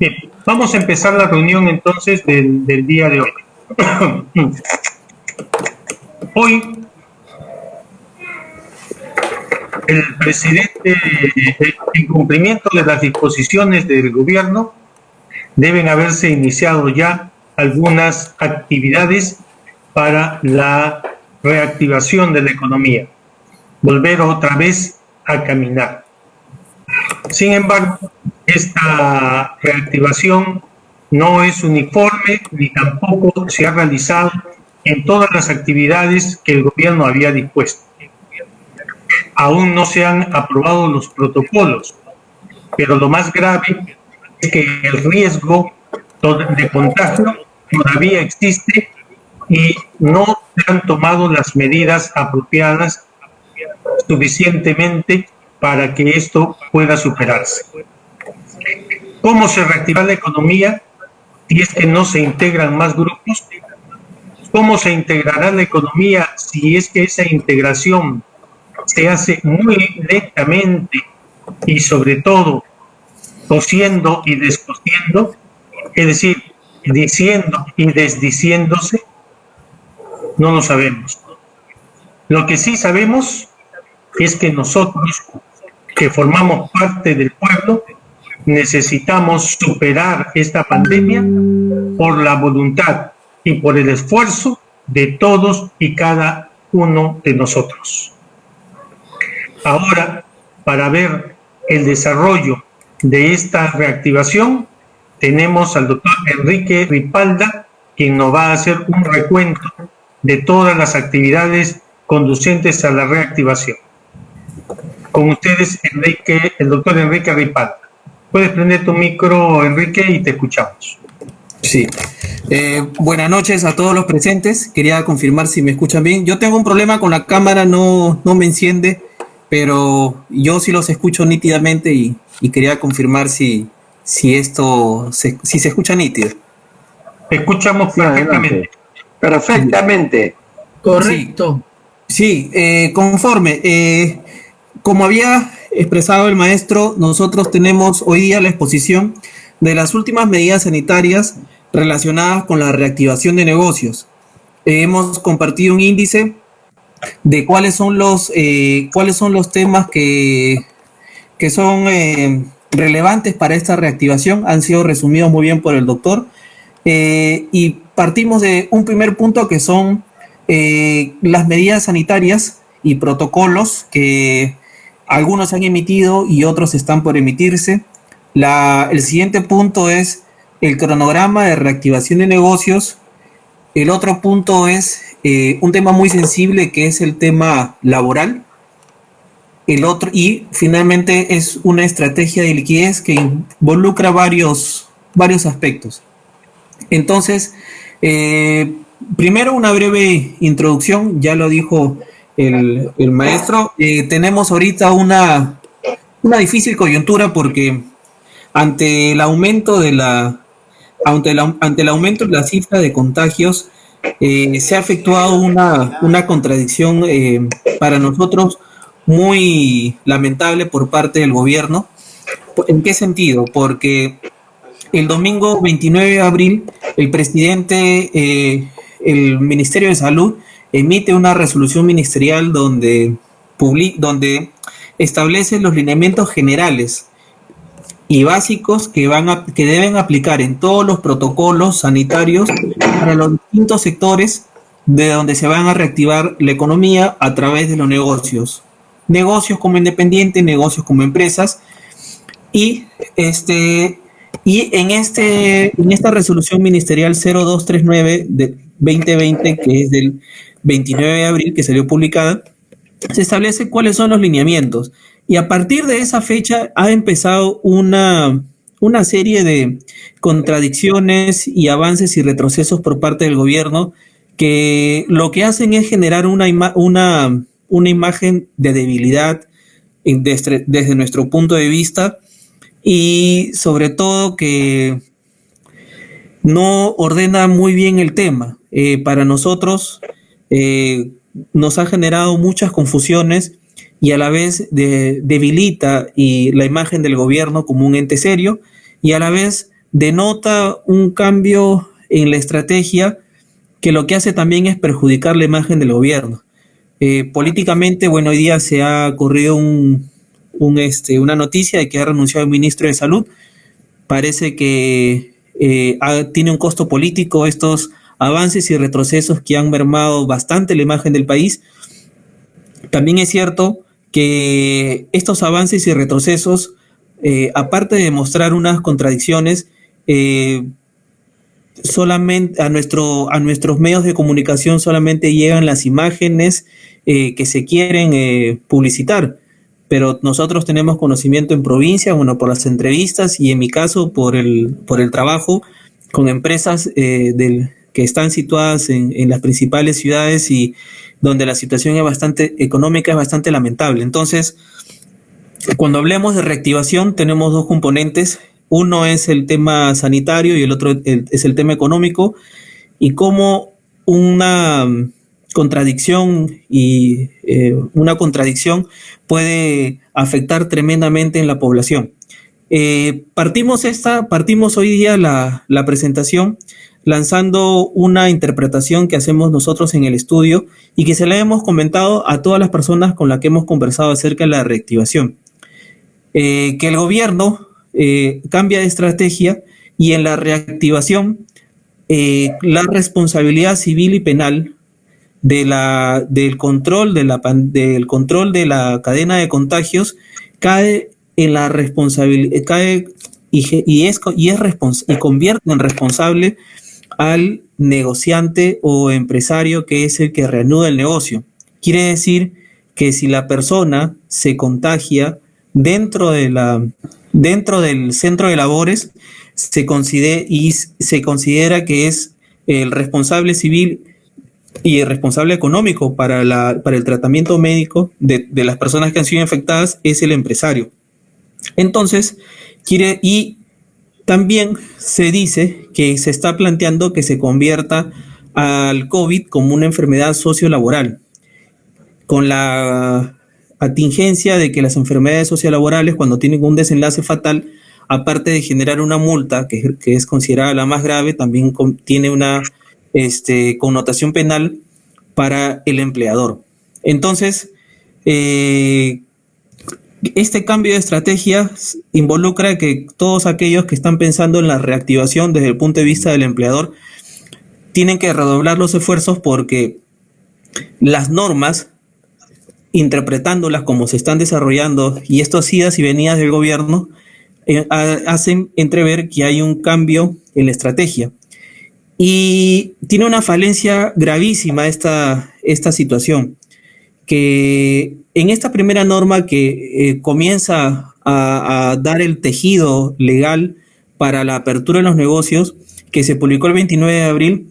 Bien, vamos a empezar la reunión entonces del día de hoy. Hoy el presidente, en cumplimiento de las disposiciones del gobierno, deben haberse iniciado ya algunas actividades para la reactivación de la economía, volver otra vez a caminar. Sin embargo, esta reactivación no es uniforme ni tampoco se ha realizado en todas las actividades que el gobierno había dispuesto. Aún no se han aprobado los protocolos, pero lo más grave es que el riesgo de contagio todavía existe y no se han tomado las medidas apropiadas suficientemente para que esto pueda superarse. ¿Cómo se reactiva la economía si es que no se integran más grupos? ¿Cómo se integrará la economía si es que esa integración se hace muy lentamente y sobre todo cosiendo y descosiendo? Es decir, diciendo y desdiciéndose. No lo sabemos. Lo que sí sabemos es que nosotros, que formamos parte del pueblo, necesitamos superar esta pandemia por la voluntad y por el esfuerzo de todos y cada uno de nosotros. Ahora, para ver el desarrollo de esta reactivación, tenemos al doctor Enrique Ripalda, quien nos va a hacer un recuento de todas las actividades conducentes a la reactivación. Con ustedes, el doctor Enrique Ripalda. Puedes prender tu micro, Enrique, y te escuchamos. Sí. Buenas noches a todos los presentes. Quería confirmar si me escuchan bien. Yo tengo un problema con la cámara, no me enciende, pero yo sí los escucho nítidamente y quería confirmar si se escucha nítido. Escuchamos perfectamente. Perfectamente. Correcto. Sí, conforme. Como había expresado el maestro, nosotros tenemos hoy día la exposición de las últimas medidas sanitarias relacionadas con la reactivación de negocios. Hemos compartido un índice de cuáles son los temas que son relevantes para esta reactivación. Han sido resumidos muy bien por el doctor. Y partimos de un primer punto que son las medidas sanitarias y protocolos que algunos se han emitido y otros están por emitirse. El siguiente punto es el cronograma de reactivación de negocios. El otro punto es un tema muy sensible que es el tema laboral. El otro, y finalmente, es una estrategia de liquidez que involucra varios aspectos. Entonces, primero una breve introducción, ya lo dijo el maestro. Tenemos ahorita una difícil coyuntura porque ante el aumento de la cifra de contagios, se ha efectuado una contradicción para nosotros muy lamentable por parte del gobierno. ¿En qué sentido? Porque el domingo 29 de abril, el presidente, el Ministerio de Salud, emite una resolución ministerial donde establece los lineamientos generales y básicos que deben aplicar en todos los protocolos sanitarios para los distintos sectores de donde se van a reactivar la economía a través de los negocios. Negocios como independientes, negocios como empresas. Y en esta resolución ministerial 0239 de 2020, que es del 29 de abril, que salió publicada, se establece cuáles son los lineamientos. Y a partir de esa fecha ha empezado una serie de contradicciones y avances y retrocesos por parte del gobierno que lo que hacen es generar una imagen de debilidad desde nuestro punto de vista, y sobre todo que no ordena muy bien el tema. Para nosotros nos ha generado muchas confusiones y a la vez debilita la imagen del gobierno como un ente serio, y a la vez denota un cambio en la estrategia que lo que hace también es perjudicar la imagen del gobierno. Políticamente, bueno, hoy día se ha corrido una noticia de que ha renunciado el ministro de Salud. Parece que tiene un costo político estos avances y retrocesos que han mermado bastante la imagen del país. También es cierto que estos avances y retrocesos, aparte de mostrar unas contradicciones, solamente a nuestros medios de comunicación solamente llegan las imágenes que se quieren publicitar, pero nosotros tenemos conocimiento en provincia, bueno, por las entrevistas y en mi caso por el trabajo con empresas que están situadas en las principales ciudades y donde la situación es bastante económica, es bastante lamentable. Entonces, cuando hablemos de reactivación, tenemos dos componentes. Uno es el tema sanitario y el otro es el tema económico, y cómo una contradicción puede afectar tremendamente en la población. Partimos hoy día la presentación lanzando una interpretación que hacemos nosotros en el estudio y que se la hemos comentado a todas las personas con las que hemos conversado acerca de la reactivación. Que el gobierno cambia de estrategia y en la reactivación la responsabilidad civil y penal del control de la cadena de contagios cae en la responsabilidad, y convierte en responsable al negociante o empresario que es el que reanuda el negocio. Quiere decir que si la persona se contagia dentro del centro de labores, se considera que es el responsable civil y el responsable económico para el tratamiento médico de las personas que han sido infectadas es el empresario. Entonces, y también se dice que se está planteando que se convierta al COVID como una enfermedad sociolaboral, con la atingencia de que las enfermedades sociolaborales, cuando tienen un desenlace fatal, aparte de generar una multa, que es considerada la más grave, también tiene una connotación penal para el empleador. Entonces, este cambio de estrategia involucra que todos aquellos que están pensando en la reactivación desde el punto de vista del empleador tienen que redoblar los esfuerzos, porque las normas, interpretándolas como se están desarrollando, y estas idas y venidas del gobierno hacen entrever que hay un cambio en la estrategia. Y tiene una falencia gravísima esta situación, que en esta primera norma que comienza a dar el tejido legal para la apertura de los negocios, que se publicó el 29 de abril,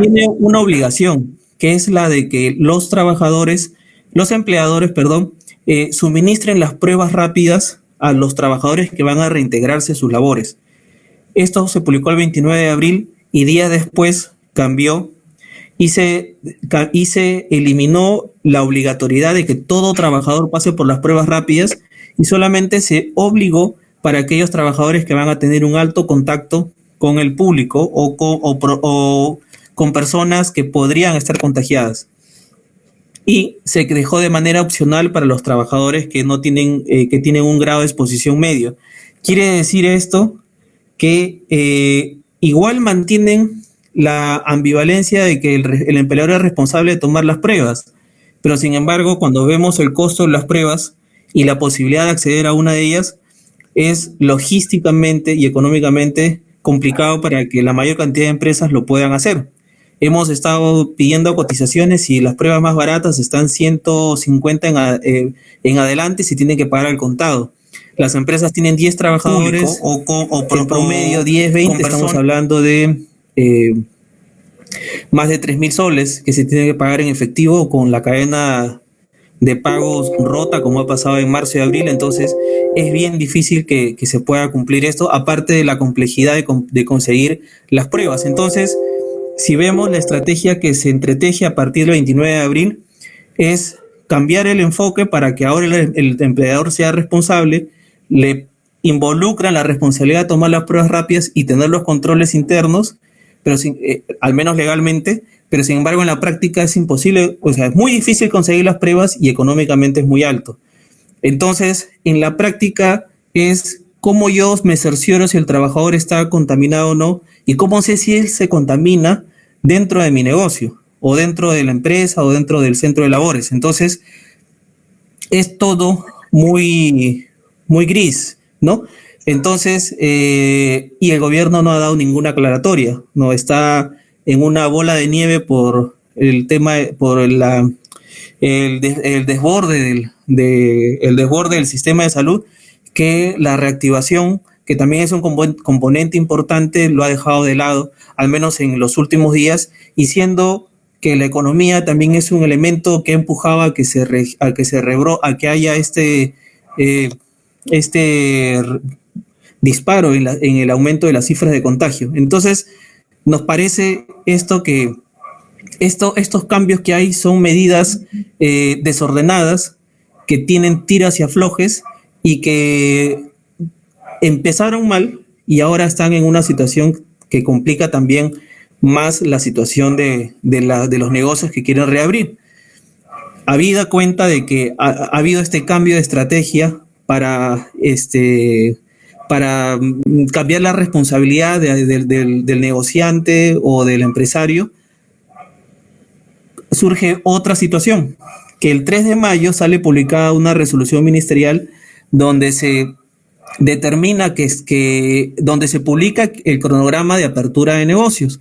tiene una obligación, que es la de que los empleadores, suministren las pruebas rápidas a los trabajadores que van a reintegrarse a sus labores. Esto se publicó el 29 de abril y días después cambió y se eliminó la obligatoriedad de que todo trabajador pase por las pruebas rápidas y solamente se obligó para aquellos trabajadores que van a tener un alto contacto con el público o con personas que podrían estar contagiadas. Y se dejó de manera opcional para los trabajadores que tienen un grado de exposición medio. Quiere decir esto que igual mantienen la ambivalencia de que el empleador es responsable de tomar las pruebas, pero sin embargo, cuando vemos el costo de las pruebas y la posibilidad de acceder a una de ellas, es logísticamente y económicamente complicado para que la mayor cantidad de empresas lo puedan hacer. Hemos estado pidiendo cotizaciones y las pruebas más baratas están 150 en adelante si tienen que pagar al contado. Las empresas tienen 10 trabajadores o por promedio 10, 20, estamos hablando de más de 3,000 soles que se tienen que pagar en efectivo con la cadena de pagos rota, como ha pasado en marzo y abril. Entonces es bien difícil que se pueda cumplir esto, aparte de la complejidad de conseguir las pruebas. Entonces, si vemos la estrategia que se entreteje a partir del 29 de abril, es cambiar el enfoque para que ahora el empleador sea responsable, le involucran la responsabilidad de tomar las pruebas rápidas y tener los controles internos, pero al menos legalmente, pero sin embargo en la práctica es imposible, o sea, es muy difícil conseguir las pruebas y económicamente es muy alto. Entonces, en la práctica es cómo yo me cercioro si el trabajador está contaminado o no y cómo sé si él se contamina dentro de mi negocio o dentro de la empresa o dentro del centro de labores. Entonces, es todo muy, muy gris, ¿no? Entonces, y el gobierno no ha dado ninguna aclaratoria, no está en una bola de nieve por el tema, por el desborde el desborde del sistema de salud, que la reactivación, que también es un componente importante, lo ha dejado de lado, al menos en los últimos días, y siendo que la economía también es un elemento que empujaba a que haya este disparo en el aumento de las cifras de contagio. Entonces, nos parece que estos cambios que hay son medidas desordenadas, que tienen tiras y aflojes y que empezaron mal y ahora están en una situación que complica también más la situación de los negocios que quieren reabrir. Habida cuenta de que ha habido este cambio de estrategia para cambiar la responsabilidad del negociante o del empresario, surge otra situación, que el 3 de mayo sale publicada una resolución ministerial donde se determina donde se publica el cronograma de apertura de negocios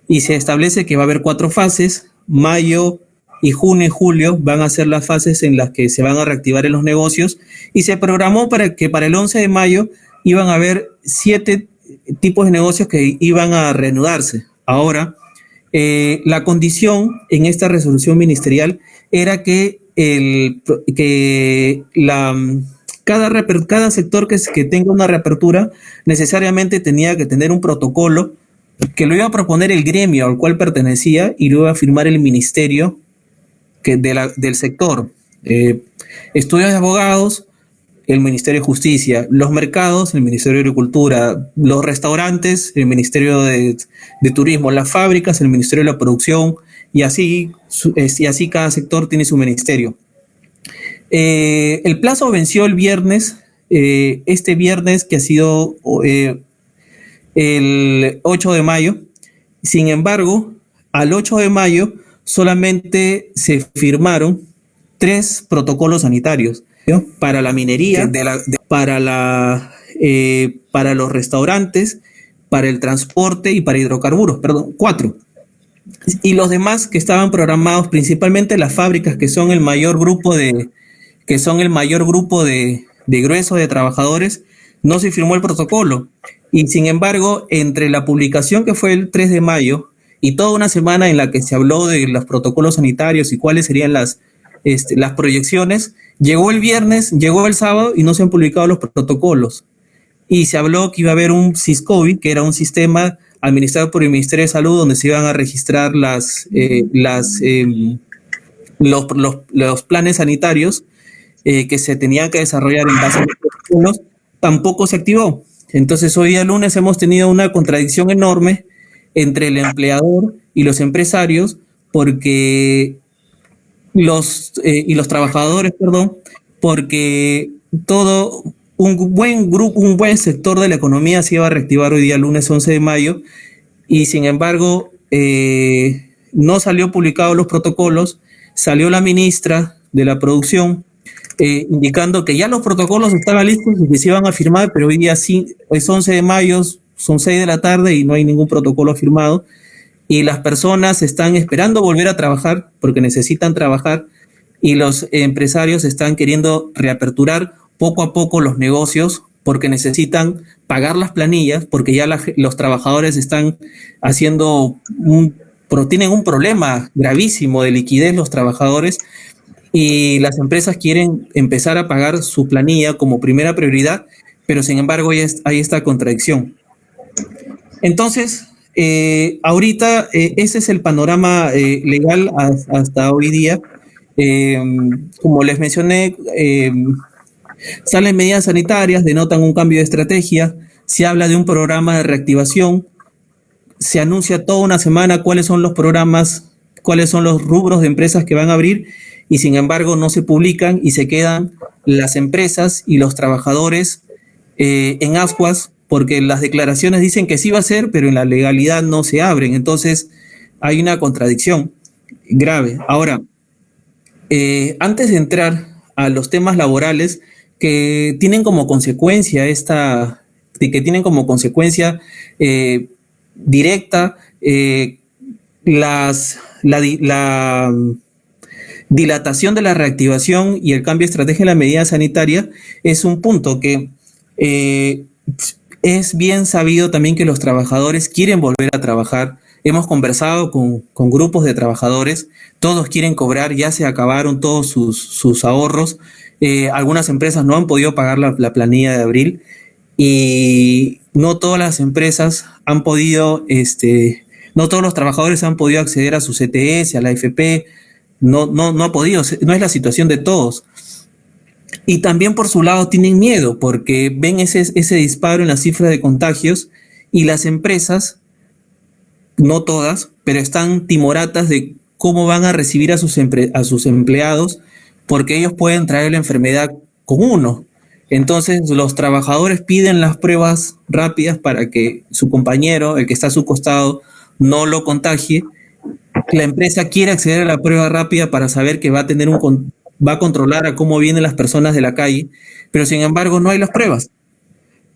y se establece que va a haber 4 fases. Mayo y junio y julio van a ser las fases en las que se van a reactivar en los negocios, y se programó para que para el 11 de mayo iban a haber 7 tipos de negocios que iban a reanudarse. Ahora, la condición en esta resolución ministerial era que cada sector que tenga una reapertura necesariamente tenía que tener un protocolo que lo iba a proponer el gremio al cual pertenecía y lo iba a firmar el ministerio del sector. Estudios de abogados, el Ministerio de Justicia; los mercados, el Ministerio de Agricultura; los restaurantes, el Ministerio de Turismo; las fábricas, el Ministerio de la Producción, y así cada sector tiene su ministerio. El plazo venció el viernes, este viernes que ha sido el 8 de mayo. Sin embargo, al 8 de mayo solamente se firmaron 3 protocolos sanitarios, ¿no? Para la minería, para los restaurantes, para el transporte y para hidrocarburos, 4. Y los demás que estaban programados, principalmente las fábricas, que son el mayor grupo de grueso de trabajadores, no se firmó el protocolo. Y sin embargo, entre la publicación que fue el 3 de mayo y toda una semana en la que se habló de los protocolos sanitarios y cuáles serían las proyecciones, llegó el viernes, llegó el sábado y no se han publicado los protocolos. Y se habló que iba a haber un SISCOVID, que era un sistema administrado por el Ministerio de Salud, donde se iban a registrar los planes sanitarios que se tenían que desarrollar en base a los protocolos. Tampoco se activó. Entonces, hoy día lunes hemos tenido una contradicción enorme entre el empleador y los empresarios, porque los trabajadores, porque todo un buen sector de la economía se iba a reactivar hoy día lunes 11 de mayo, y sin embargo no salió publicado los protocolos. Salió la ministra de la Producción indicando que ya los protocolos estaban listos y que se iban a firmar, pero hoy día sí, es 11 de mayo, son 6 de la tarde y no hay ningún protocolo firmado, y las personas están esperando volver a trabajar porque necesitan trabajar, y los empresarios están queriendo reaperturar poco a poco los negocios porque necesitan pagar las planillas, porque ya los trabajadores están tienen un problema gravísimo de liquidez los trabajadores, y las empresas quieren empezar a pagar su planilla como primera prioridad, pero sin embargo hay esta contradicción. Entonces, ahorita ese es el panorama legal hasta hoy día. Como les mencioné, Salen medidas sanitarias, denotan un cambio de estrategia, se habla de un programa de reactivación, se anuncia toda una semana cuáles son los programas, cuáles son los rubros de empresas que van a abrir y sin embargo no se publican y se quedan las empresas y los trabajadores en ascuas porque las declaraciones dicen que sí va a ser, pero en la legalidad no se abren. Entonces hay una contradicción grave. Ahora, antes de entrar a los temas laborales que tienen como consecuencia directa la dilatación de la reactivación y el cambio de estrategia en la medida sanitaria, es un punto que es bien sabido también que los trabajadores quieren volver a trabajar. Hemos conversado con grupos de trabajadores, todos quieren cobrar, ya se acabaron todos sus ahorros, algunas empresas no han podido pagar la planilla de abril y no todas las empresas han podido, no todos los trabajadores han podido acceder a su CTS, a la AFP, no ha podido, no es la situación de todos. Y también por su lado tienen miedo porque ven ese disparo en la cifra de contagios y las empresas, no todas, pero están timoratas de cómo van a recibir a sus empleados porque ellos pueden traer la enfermedad con uno. Entonces los trabajadores piden las pruebas rápidas para que su compañero, el que está a su costado, no lo contagie. La empresa quiere acceder a la prueba rápida para saber que va a controlar a cómo vienen las personas de la calle, pero sin embargo no hay las pruebas.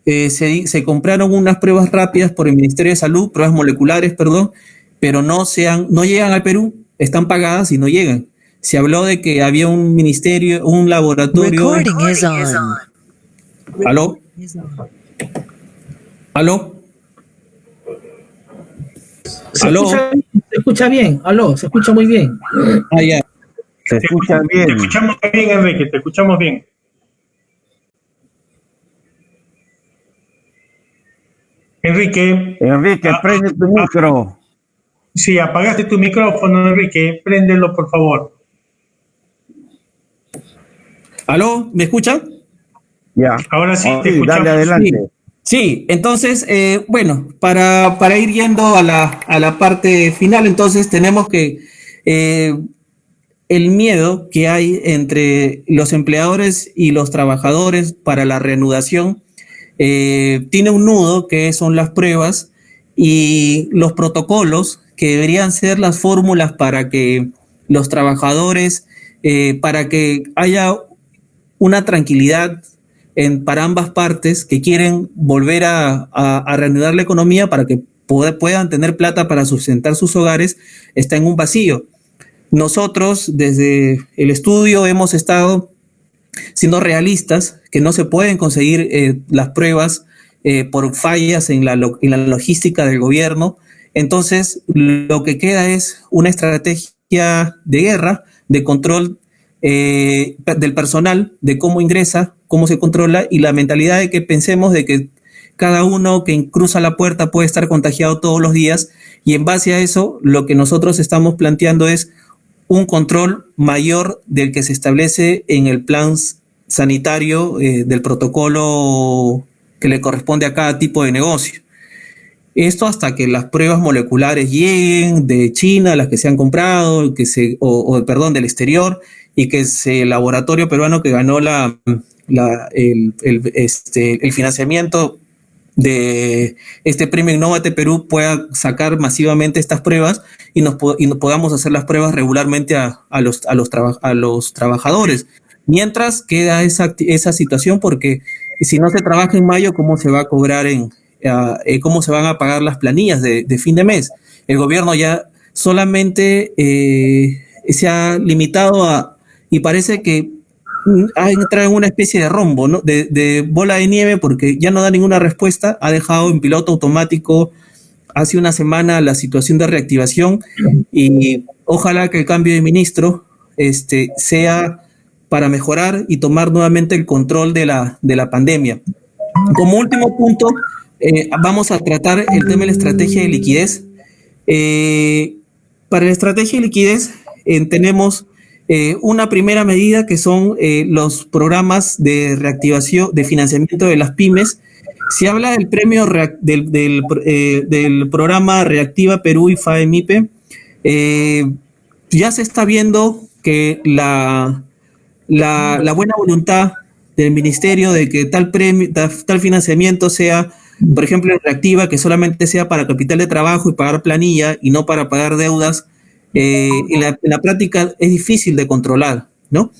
Se compraron unas pruebas rápidas por el Ministerio de Salud, pruebas moleculares, perdón, pero no llegan al Perú, están pagadas y no llegan. Se habló de que había un ministerio, un laboratorio. ¿Aló? ¿Aló? Se escucha bien, aló, se escucha muy bien. Ah, ya. Se escucha bien. Te escuchamos bien, Enrique, te escuchamos bien. Enrique, prende tu micro. Sí, apagaste tu micrófono, Enrique, préndelo, por favor. ¿Aló? ¿Me escuchan? Ya. Ahora sí, te Sí, escuchamos. dale adelante. Sí, entonces, bueno, para ir yendo a la parte final, entonces tenemos que el miedo que hay entre los empleadores y los trabajadores para la reanudación tiene un nudo que son las pruebas y los protocolos que deberían ser las fórmulas para que los trabajadores, para que haya una tranquilidad para ambas partes que quieren volver a reanudar la economía para que puedan tener plata para sustentar sus hogares, está en un vacío. Nosotros desde el estudio hemos estado siendo realistas que no se pueden conseguir las pruebas por fallas en la logística del gobierno. Entonces, lo que queda es una estrategia de guerra, de control del personal, de cómo ingresa, cómo se controla y la mentalidad de que pensemos de que cada uno que cruza la puerta puede estar contagiado todos los días y en base a eso lo que nosotros estamos planteando es un control mayor del que se establece en el plan sanitario del protocolo que le corresponde a cada tipo de negocio. Esto hasta que las pruebas moleculares lleguen de China, las que se han comprado, del exterior, y que el laboratorio peruano que ganó el financiamiento de este premio Innovate Perú pueda sacar masivamente estas pruebas y podamos hacer las pruebas regularmente a los trabajadores. Mientras queda esa situación, porque si no se trabaja en mayo, ¿cómo se va a cobrar cómo se van a pagar las planillas de fin de mes? El gobierno ya solamente se ha limitado y parece que ha entrado en una especie de rombo, ¿no? de bola de nieve, porque ya no da ninguna respuesta, ha dejado en piloto automático hace una semana la situación de reactivación y ojalá que el cambio de ministro sea para mejorar y tomar nuevamente el control de la pandemia. Como último punto, vamos a tratar el tema de la estrategia de liquidez. Para la estrategia de liquidez tenemos Una primera medida que son los programas de reactivación, de financiamiento de las pymes. Se habla del premio del programa Reactiva Perú y FAEMIPE. Ya se está viendo que la buena voluntad del ministerio de que tal premio, tal financiamiento sea, por ejemplo, en Reactiva, que solamente sea para capital de trabajo y pagar planilla y no para pagar deudas, en la práctica es difícil de controlar, ¿no?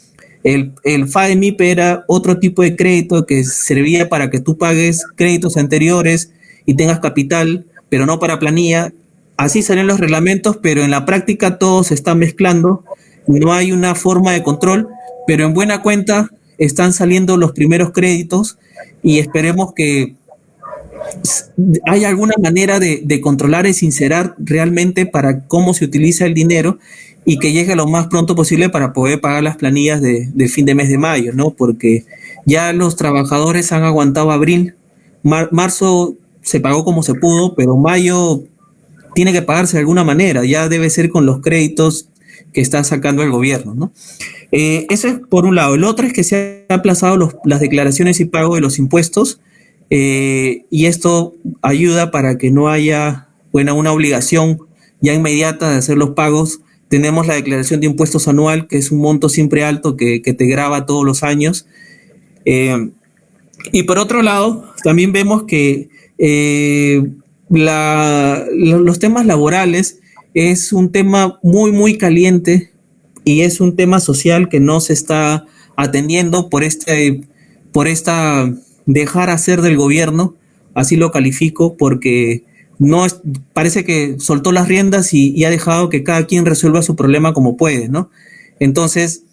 El FAEMIPE era otro tipo de crédito que servía para que tú pagues créditos anteriores y tengas capital, pero no para planilla. Así salen los reglamentos, pero en la práctica todo se está mezclando, no hay una forma de control, pero en buena cuenta están saliendo los primeros créditos y esperemos que haya alguna manera de controlar y sincerar realmente para cómo se utiliza el dinero y que llegue lo más pronto posible para poder pagar las planillas de fin de mes de mayo, ¿no? Porque ya los trabajadores han aguantado abril, marzo se pagó como se pudo, pero mayo tiene que pagarse de alguna manera, ya debe ser con los créditos que está sacando el gobierno, ¿no? Eso es por un lado. El otro es que se han aplazado las declaraciones y pago de los impuestos, y esto ayuda para que no haya una obligación ya inmediata de hacer los pagos. Tenemos la declaración de impuestos anual, que es un monto siempre alto que te grava todos los años. Y por otro lado, también vemos que los temas laborales es un tema muy, muy caliente y es un tema social que no se está atendiendo por esta dejar hacer del gobierno, así lo califico, porque parece que soltó las riendas y ha dejado que cada quien resuelva su problema como puede, ¿no? Entonces,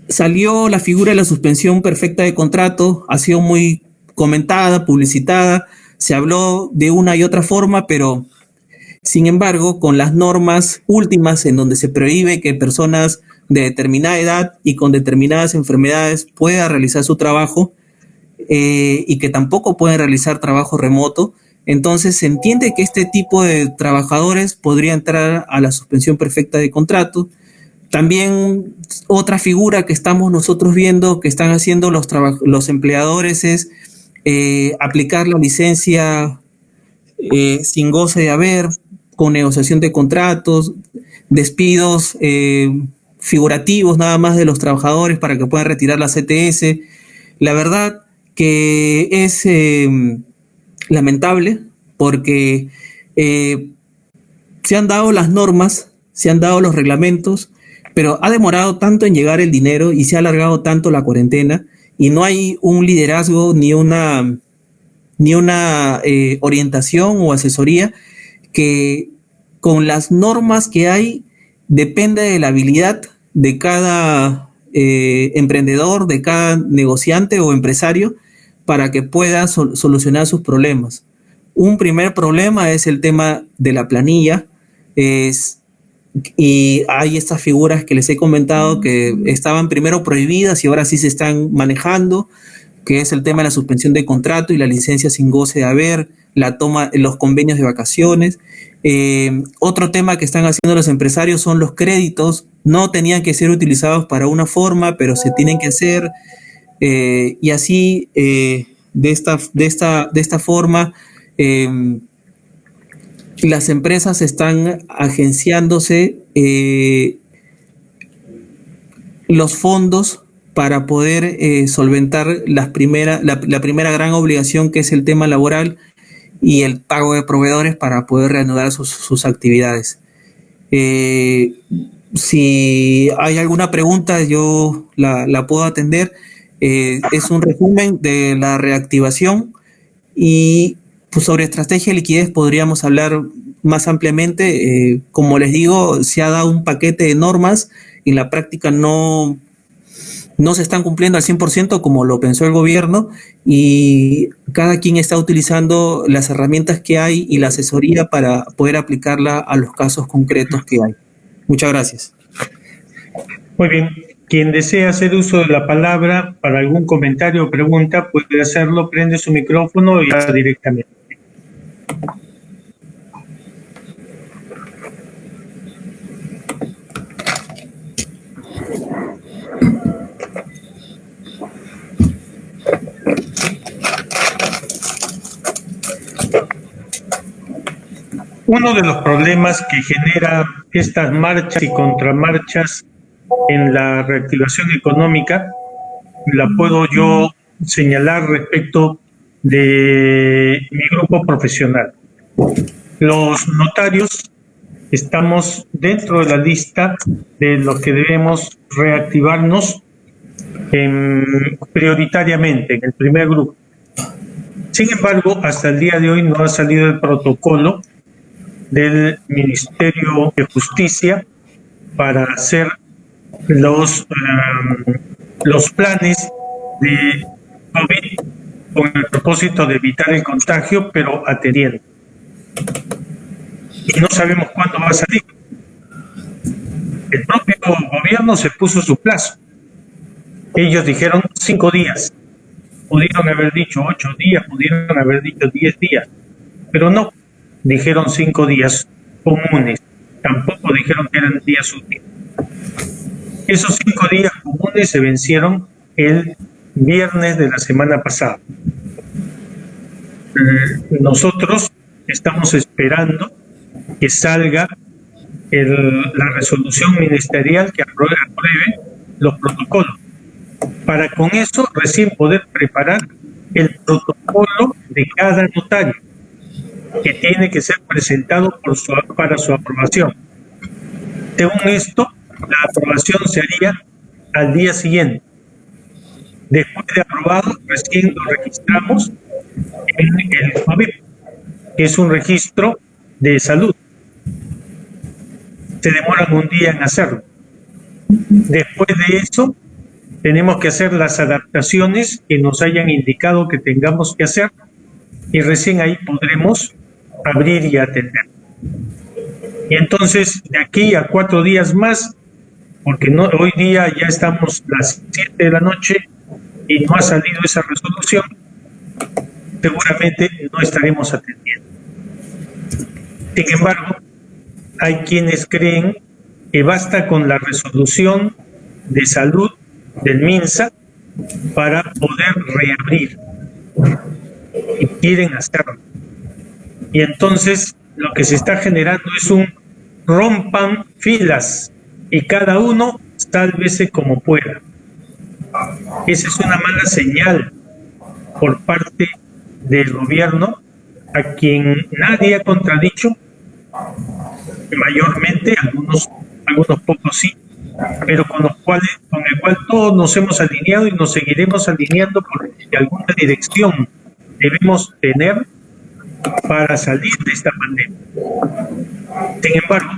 salió la figura de la suspensión perfecta de contrato, ha sido muy comentada, publicitada, se habló de una y otra forma, pero sin embargo, con las normas últimas en donde se prohíbe que personas de determinada edad y con determinadas enfermedades puedan realizar su trabajo, y que tampoco pueden realizar trabajo remoto, entonces se entiende que este tipo de trabajadores podría entrar a la suspensión perfecta de contrato. También otra figura que estamos nosotros viendo que están haciendo los empleadores es aplicar la licencia sin goce de haber, con negociación de contratos, despidos figurativos nada más de los trabajadores para que puedan retirar la CTS. La verdad que es lamentable porque se han dado las normas, se han dado los reglamentos, pero ha demorado tanto en llegar el dinero y se ha alargado tanto la cuarentena y no hay un liderazgo ni una orientación o asesoría que con las normas que hay depende de la habilidad de cada emprendedor, de cada negociante o empresario para que pueda solucionar sus problemas. Un primer problema es el tema de la planilla, y hay estas figuras que les he comentado que estaban primero prohibidas y ahora sí se están manejando, que es el tema de la suspensión de contrato y la licencia sin goce de haber, la toma, los convenios de vacaciones. Otro tema que están haciendo los empresarios son los créditos. No tenían que ser utilizados para una forma, pero se tienen que hacer. Y así, de esta forma, las empresas están agenciándose los fondos para poder solventar la primera gran obligación, que es el tema laboral y el pago de proveedores para poder reanudar sus actividades. Si hay alguna pregunta, yo la puedo atender. Es un resumen de la reactivación y pues, sobre estrategia de liquidez podríamos hablar más ampliamente. Como les digo, se ha dado un paquete de normas y en la práctica no se están cumpliendo al 100% como lo pensó el gobierno, y cada quien está utilizando las herramientas que hay y la asesoría para poder aplicarla a los casos concretos que hay. Muchas gracias. Muy bien. Quien desea hacer uso de la palabra para algún comentario o pregunta puede hacerlo, prende su micrófono y habla directamente. Uno de los problemas que genera estas marchas y contramarchas en la reactivación económica la puedo yo señalar respecto de mi grupo profesional. Los notarios estamos dentro de la lista de los que debemos reactivarnos prioritariamente en el primer grupo. Sin embargo, hasta el día de hoy no ha salido el protocolo del Ministerio de Justicia para hacer los planes de COVID con el propósito de evitar el contagio, pero atendiendo. Y no sabemos cuándo va a salir. El propio gobierno se puso su plazo. Ellos dijeron 5 días. Pudieron haber dicho 8 días, pudieron haber dicho 10 días, pero no. Dijeron 5 días comunes. Tampoco dijeron que eran días útiles. Esos 5 días comunes se vencieron el viernes de la semana pasada. Nosotros estamos esperando que salga la resolución ministerial que apruebe los protocolos, para con eso recién poder preparar el protocolo de cada notario, que tiene que ser presentado para su aprobación. Según esto, la aprobación se haría al día siguiente. Después de aprobado, recién lo registramos en el COVID, que es un registro de salud. Se demoran un día en hacerlo. Después de eso, tenemos que hacer las adaptaciones que nos hayan indicado que tengamos que hacer, y recién ahí podremos abrir y atender. Y entonces, de aquí a 4 días más, porque hoy día ya estamos las 7 de la noche y no ha salido esa resolución, seguramente no estaremos atendiendo. Sin embargo, hay quienes creen que basta con la resolución de salud del MINSA para poder reabrir, y quieren hacerlo. Y entonces lo que se está generando es un rompan filas y cada uno sálvese como pueda. Esa es una mala señal por parte del gobierno, a quien nadie ha contradicho, mayormente, algunos pocos sí, pero con el cual todos nos hemos alineado y nos seguiremos alineando, porque alguna dirección debemos tener para salir de esta pandemia. Sin embargo,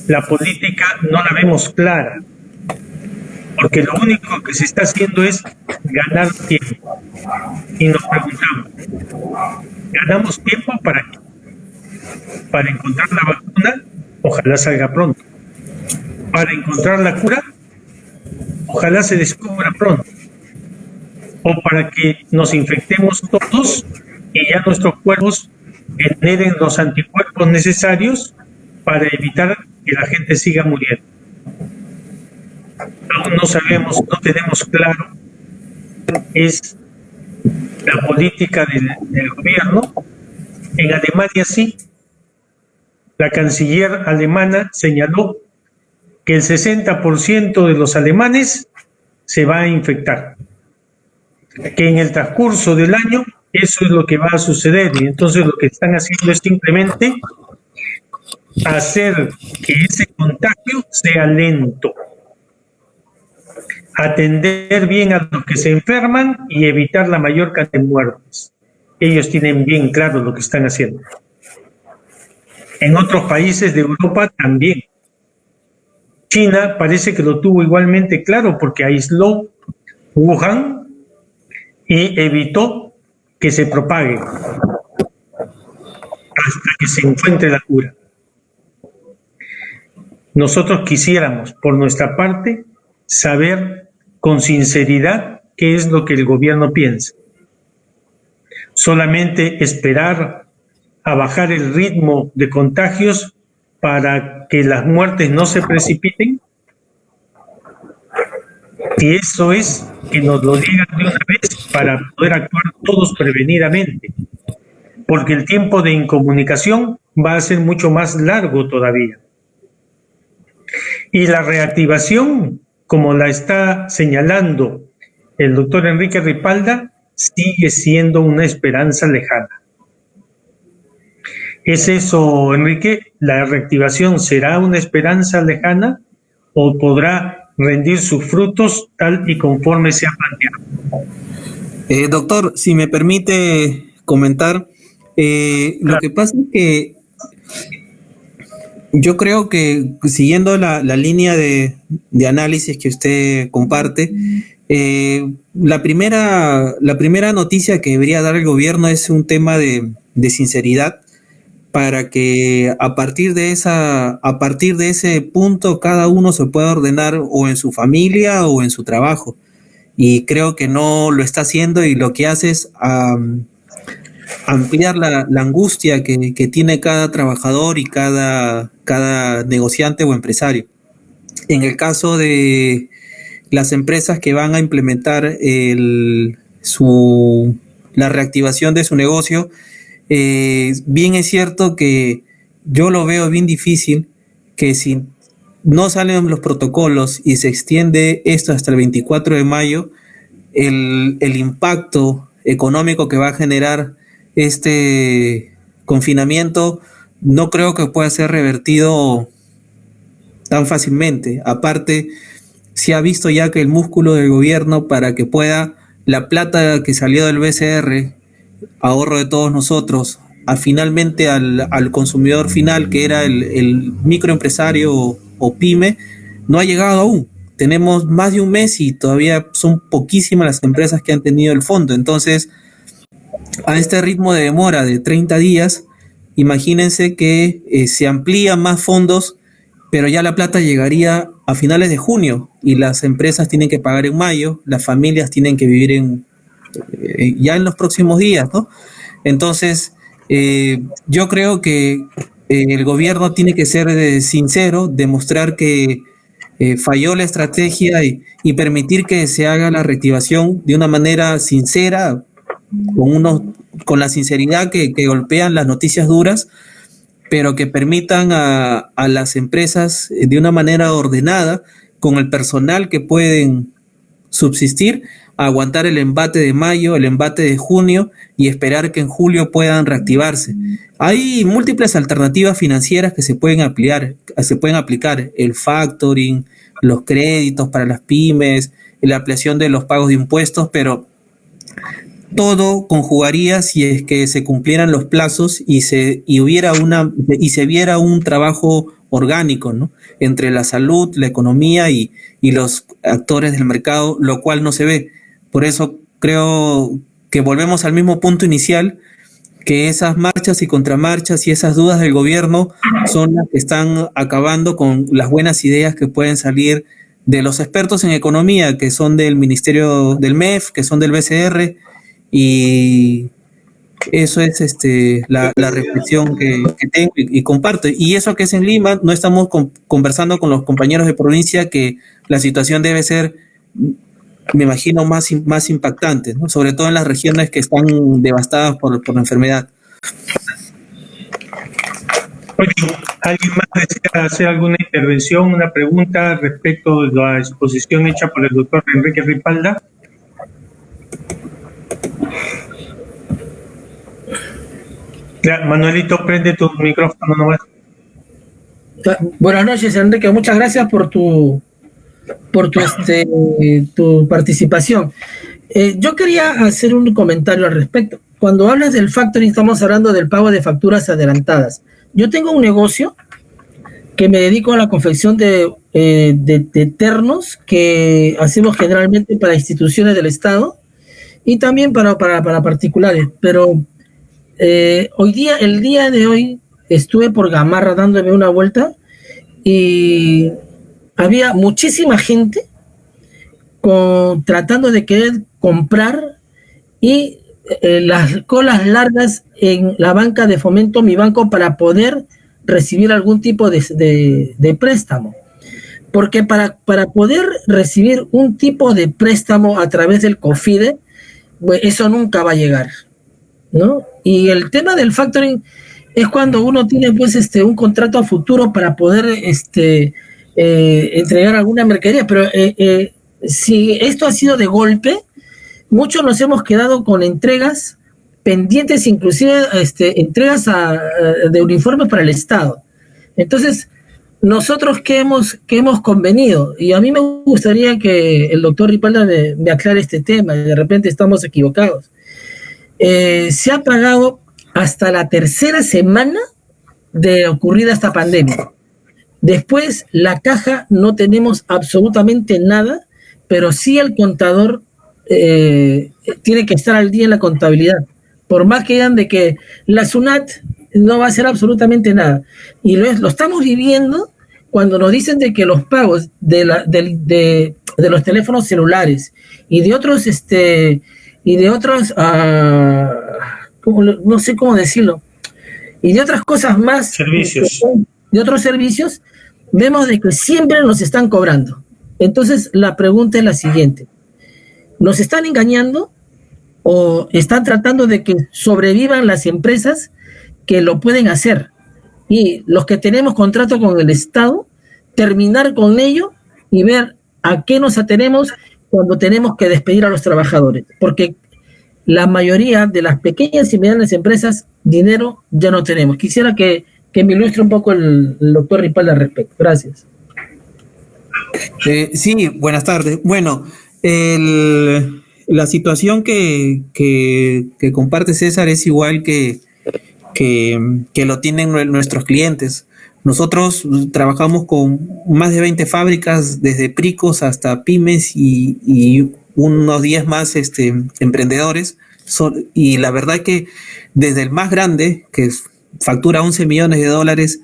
la política no la vemos clara, porque lo único que se está haciendo es ganar tiempo. Y nos preguntamos, ¿ganamos tiempo para qué? Para encontrar la vacuna, ojalá salga pronto. Para encontrar la cura, ojalá se descubra pronto. O para que nos infectemos todos y ya nuestros cuerpos generen los anticuerpos necesarios para evitar que la gente siga muriendo. Aún no sabemos, no tenemos claro es la política del gobierno. En Alemania sí. La canciller alemana señaló que el 60% de los alemanes se va a infectar, que en el transcurso del año eso es lo que va a suceder, y entonces lo que están haciendo es simplemente hacer que ese contagio sea lento, atender bien a los que se enferman y evitar la mayor cantidad de muertes. Ellos tienen bien claro lo que están haciendo. En otros países de Europa también. China parece que lo tuvo igualmente claro, porque aisló Wuhan y evitó que se propague hasta que se encuentre la cura. Nosotros quisiéramos, por nuestra parte, saber con sinceridad qué es lo que el gobierno piensa. Solamente esperar a bajar el ritmo de contagios para que las muertes no se precipiten. Si eso es, que nos lo digan de una vez para poder actuar todos prevenidamente, porque el tiempo de incomunicación va a ser mucho más largo todavía. Y la reactivación, como la está señalando el doctor Enrique Ripalda, sigue siendo una esperanza lejana. ¿Es eso, Enrique? ¿La reactivación será una esperanza lejana o podrá rendir sus frutos tal y conforme se ha planteado? Doctor, si me permite comentar, lo que pasa es que yo creo que siguiendo la línea de análisis que usted comparte, la primera noticia que debería dar el gobierno es un tema de sinceridad, para que a partir de ese punto cada uno se pueda ordenar o en su familia o en su trabajo. Y creo que no lo está haciendo, y lo que hace es ampliar la angustia que tiene cada trabajador y cada negociante o empresario. En el caso de las empresas que van a implementar la reactivación de su negocio, bien es cierto que yo lo veo bien difícil que si no salen los protocolos y se extiende esto hasta el 24 de mayo, el impacto económico que va a generar este confinamiento no creo que pueda ser revertido tan fácilmente. Aparte, se ha visto ya que el músculo del gobierno para que pueda la plata que salió del BCR, ahorro de todos nosotros, finalmente al consumidor final, que era el microempresario o pyme, no ha llegado aún. Tenemos más de un mes y todavía son poquísimas las empresas que han tenido el fondo. Entonces, a este ritmo de demora de 30 días, imagínense que se amplían más fondos, pero ya la plata llegaría a finales de junio y las empresas tienen que pagar en mayo, las familias tienen que vivir ya en los próximos días, ¿no? Entonces, yo creo que el gobierno tiene que ser sincero, demostrar que falló la estrategia y permitir que se haga la reactivación de una manera sincera, con la sinceridad que golpean las noticias duras, pero que permitan a las empresas de una manera ordenada, con el personal que pueden subsistir, aguantar el embate de mayo, el embate de junio y esperar que en julio puedan reactivarse. Hay múltiples alternativas financieras que se pueden aplicar, el factoring, los créditos para las pymes, la ampliación de los pagos de impuestos, pero todo conjugaría si es que se cumplieran los plazos y se viera un trabajo orgánico, ¿no?, entre la salud, la economía y los actores del mercado, lo cual no se ve. Por eso creo que volvemos al mismo punto inicial, que esas marchas y contramarchas y esas dudas del gobierno son las que están acabando con las buenas ideas que pueden salir de los expertos en economía, que son del Ministerio del MEF, que son del BCR, y eso es la reflexión que tengo y comparto. Y eso que es en Lima, no estamos conversando con los compañeros de provincia que la situación debe ser, me imagino, más impactante, ¿no?, sobre todo en las regiones que están devastadas por la enfermedad. ¿Alguien más desea hacer alguna intervención, una pregunta respecto de la exposición hecha por el doctor Enrique Ripalda? Ya, Manuelito, prende tu micrófono nomás. Buenas noches, Enrique. Muchas gracias por tu participación. Yo quería hacer un comentario al respecto. Cuando hablas del factoring, estamos hablando del pago de facturas adelantadas. Yo tengo un negocio que me dedico a la confección de ternos que hacemos generalmente para instituciones del Estado y también para particulares. Pero el día de hoy estuve por Gamarra dándome una vuelta y había muchísima gente tratando de querer comprar y las colas largas en la banca de Fomento Mi Banco para poder recibir algún tipo de préstamo. Porque para poder recibir un tipo de préstamo a través del COFIDE, pues eso nunca va a llegar, ¿no? Y el tema del factoring es cuando uno tiene pues un contrato a futuro para poder entregar alguna mercadería, pero si esto ha sido de golpe, muchos nos hemos quedado con entregas pendientes, inclusive entregas de uniformes para el Estado. Entonces, nosotros qué hemos convenido, y a mí me gustaría que el doctor Ripalda me aclare este tema, y de repente estamos equivocados. Se ha pagado hasta la tercera semana de ocurrida esta pandemia. Después, la caja no tenemos absolutamente nada, pero sí el contador tiene que estar al día en la contabilidad. Por más que digan de que la SUNAT no va a hacer absolutamente nada. Y lo estamos viviendo cuando nos dicen de que los pagos de los teléfonos celulares y de otros, no sé cómo decirlo, y de otras cosas más, servicios, de otros servicios, vemos de que siempre nos están cobrando. Entonces, la pregunta es la siguiente: ¿nos están engañando o están tratando de que sobrevivan las empresas que lo pueden hacer? Y los que tenemos contrato con el Estado, terminar con ello y ver a qué nos atenemos cuando tenemos que despedir a los trabajadores. Porque la mayoría de las pequeñas y medianas empresas, dinero ya no tenemos. Quisiera que me ilustre un poco el doctor Ripalda al respecto. Gracias. Sí, buenas tardes. Bueno, la situación que comparte César es igual que lo tienen nuestros clientes. Nosotros trabajamos con más de 20 fábricas, desde Pricos hasta pymes y unos 10 más emprendedores. Y la verdad que desde el más grande, que factura 11 millones de dólares,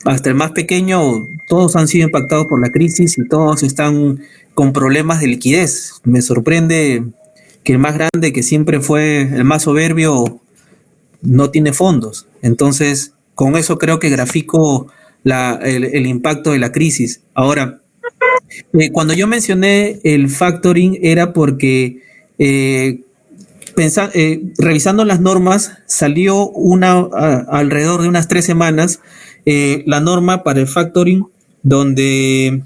hasta el más pequeño, todos han sido impactados por la crisis y todos están con problemas de liquidez. Me sorprende que el más grande, que siempre fue el más soberbio, no tiene fondos. Entonces, con eso creo que grafico el impacto de la crisis. Ahora, cuando yo mencioné el factoring era porque revisando las normas, salió alrededor de unas 3 semanas la norma para el factoring, donde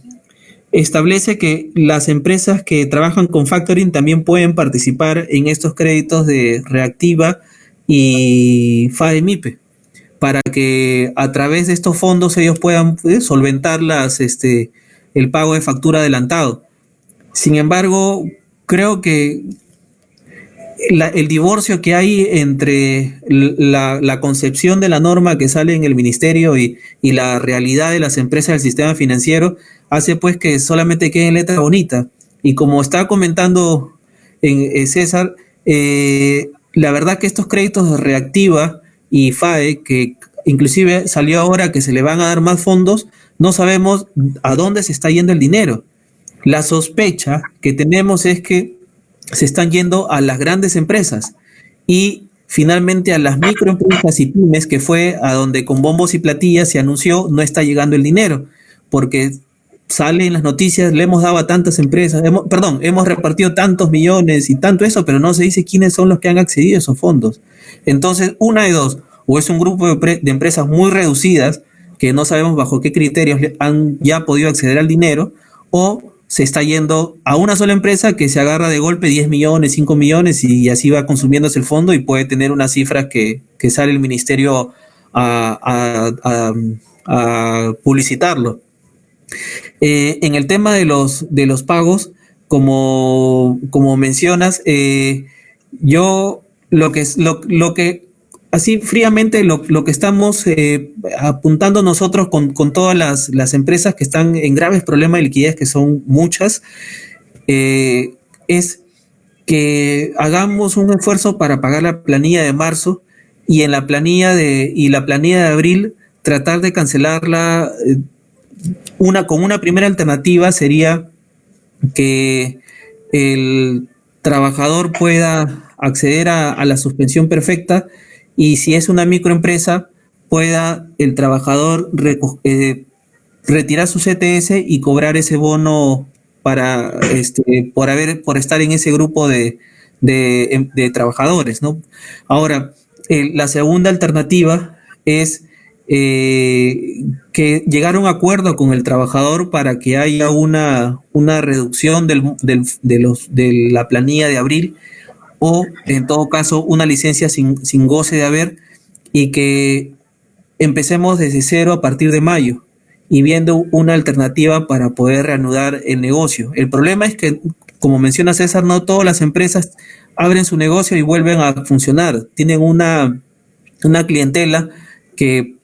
establece que las empresas que trabajan con factoring también pueden participar en estos créditos de Reactiva y FADE-MIPE, para que a través de estos fondos ellos puedan solventar el pago de factura adelantado. Sin embargo, creo que el divorcio que hay entre la concepción de la norma que sale en el ministerio y la realidad de las empresas del sistema financiero hace pues que solamente quede en letra bonita. Y como está comentando César, la verdad que estos créditos de Reactiva y FAE, que inclusive salió ahora que se le van a dar más fondos, no sabemos a dónde se está yendo el dinero. La sospecha que tenemos es que se están yendo a las grandes empresas y finalmente a las microempresas y pymes, que fue a donde con bombos y platillas se anunció, no está llegando el dinero, porque sale en las noticias, le hemos dado a tantas empresas, hemos repartido tantos millones y tanto eso, pero no se dice quiénes son los que han accedido a esos fondos. Entonces, una de dos: o es un grupo de empresas muy reducidas que no sabemos bajo qué criterios han ya podido acceder al dinero, o se está yendo a una sola empresa que se agarra de golpe 10 millones, 5 millones y así va consumiéndose el fondo y puede tener una cifra que sale el ministerio a publicitarlo. En el tema de los pagos, como mencionas, yo lo que así fríamente lo que estamos apuntando nosotros con todas las empresas que están en graves problemas de liquidez, que son muchas, es que hagamos un esfuerzo para pagar la planilla de marzo y en la planilla de abril tratar de cancelarla. Con una primera alternativa sería que el trabajador pueda acceder a la suspensión perfecta, y si es una microempresa, pueda el trabajador retirar su CTS y cobrar ese bono para por estar en ese grupo de trabajadores, ¿no? Ahora, la segunda alternativa es que llegar a un acuerdo con el trabajador para que haya una reducción de la planilla de abril, o en todo caso una licencia sin goce de haber, y que empecemos desde cero a partir de mayo y viendo una alternativa para poder reanudar el negocio. El problema es que, como menciona César, no todas las empresas abren su negocio y vuelven a funcionar. Tienen una clientela que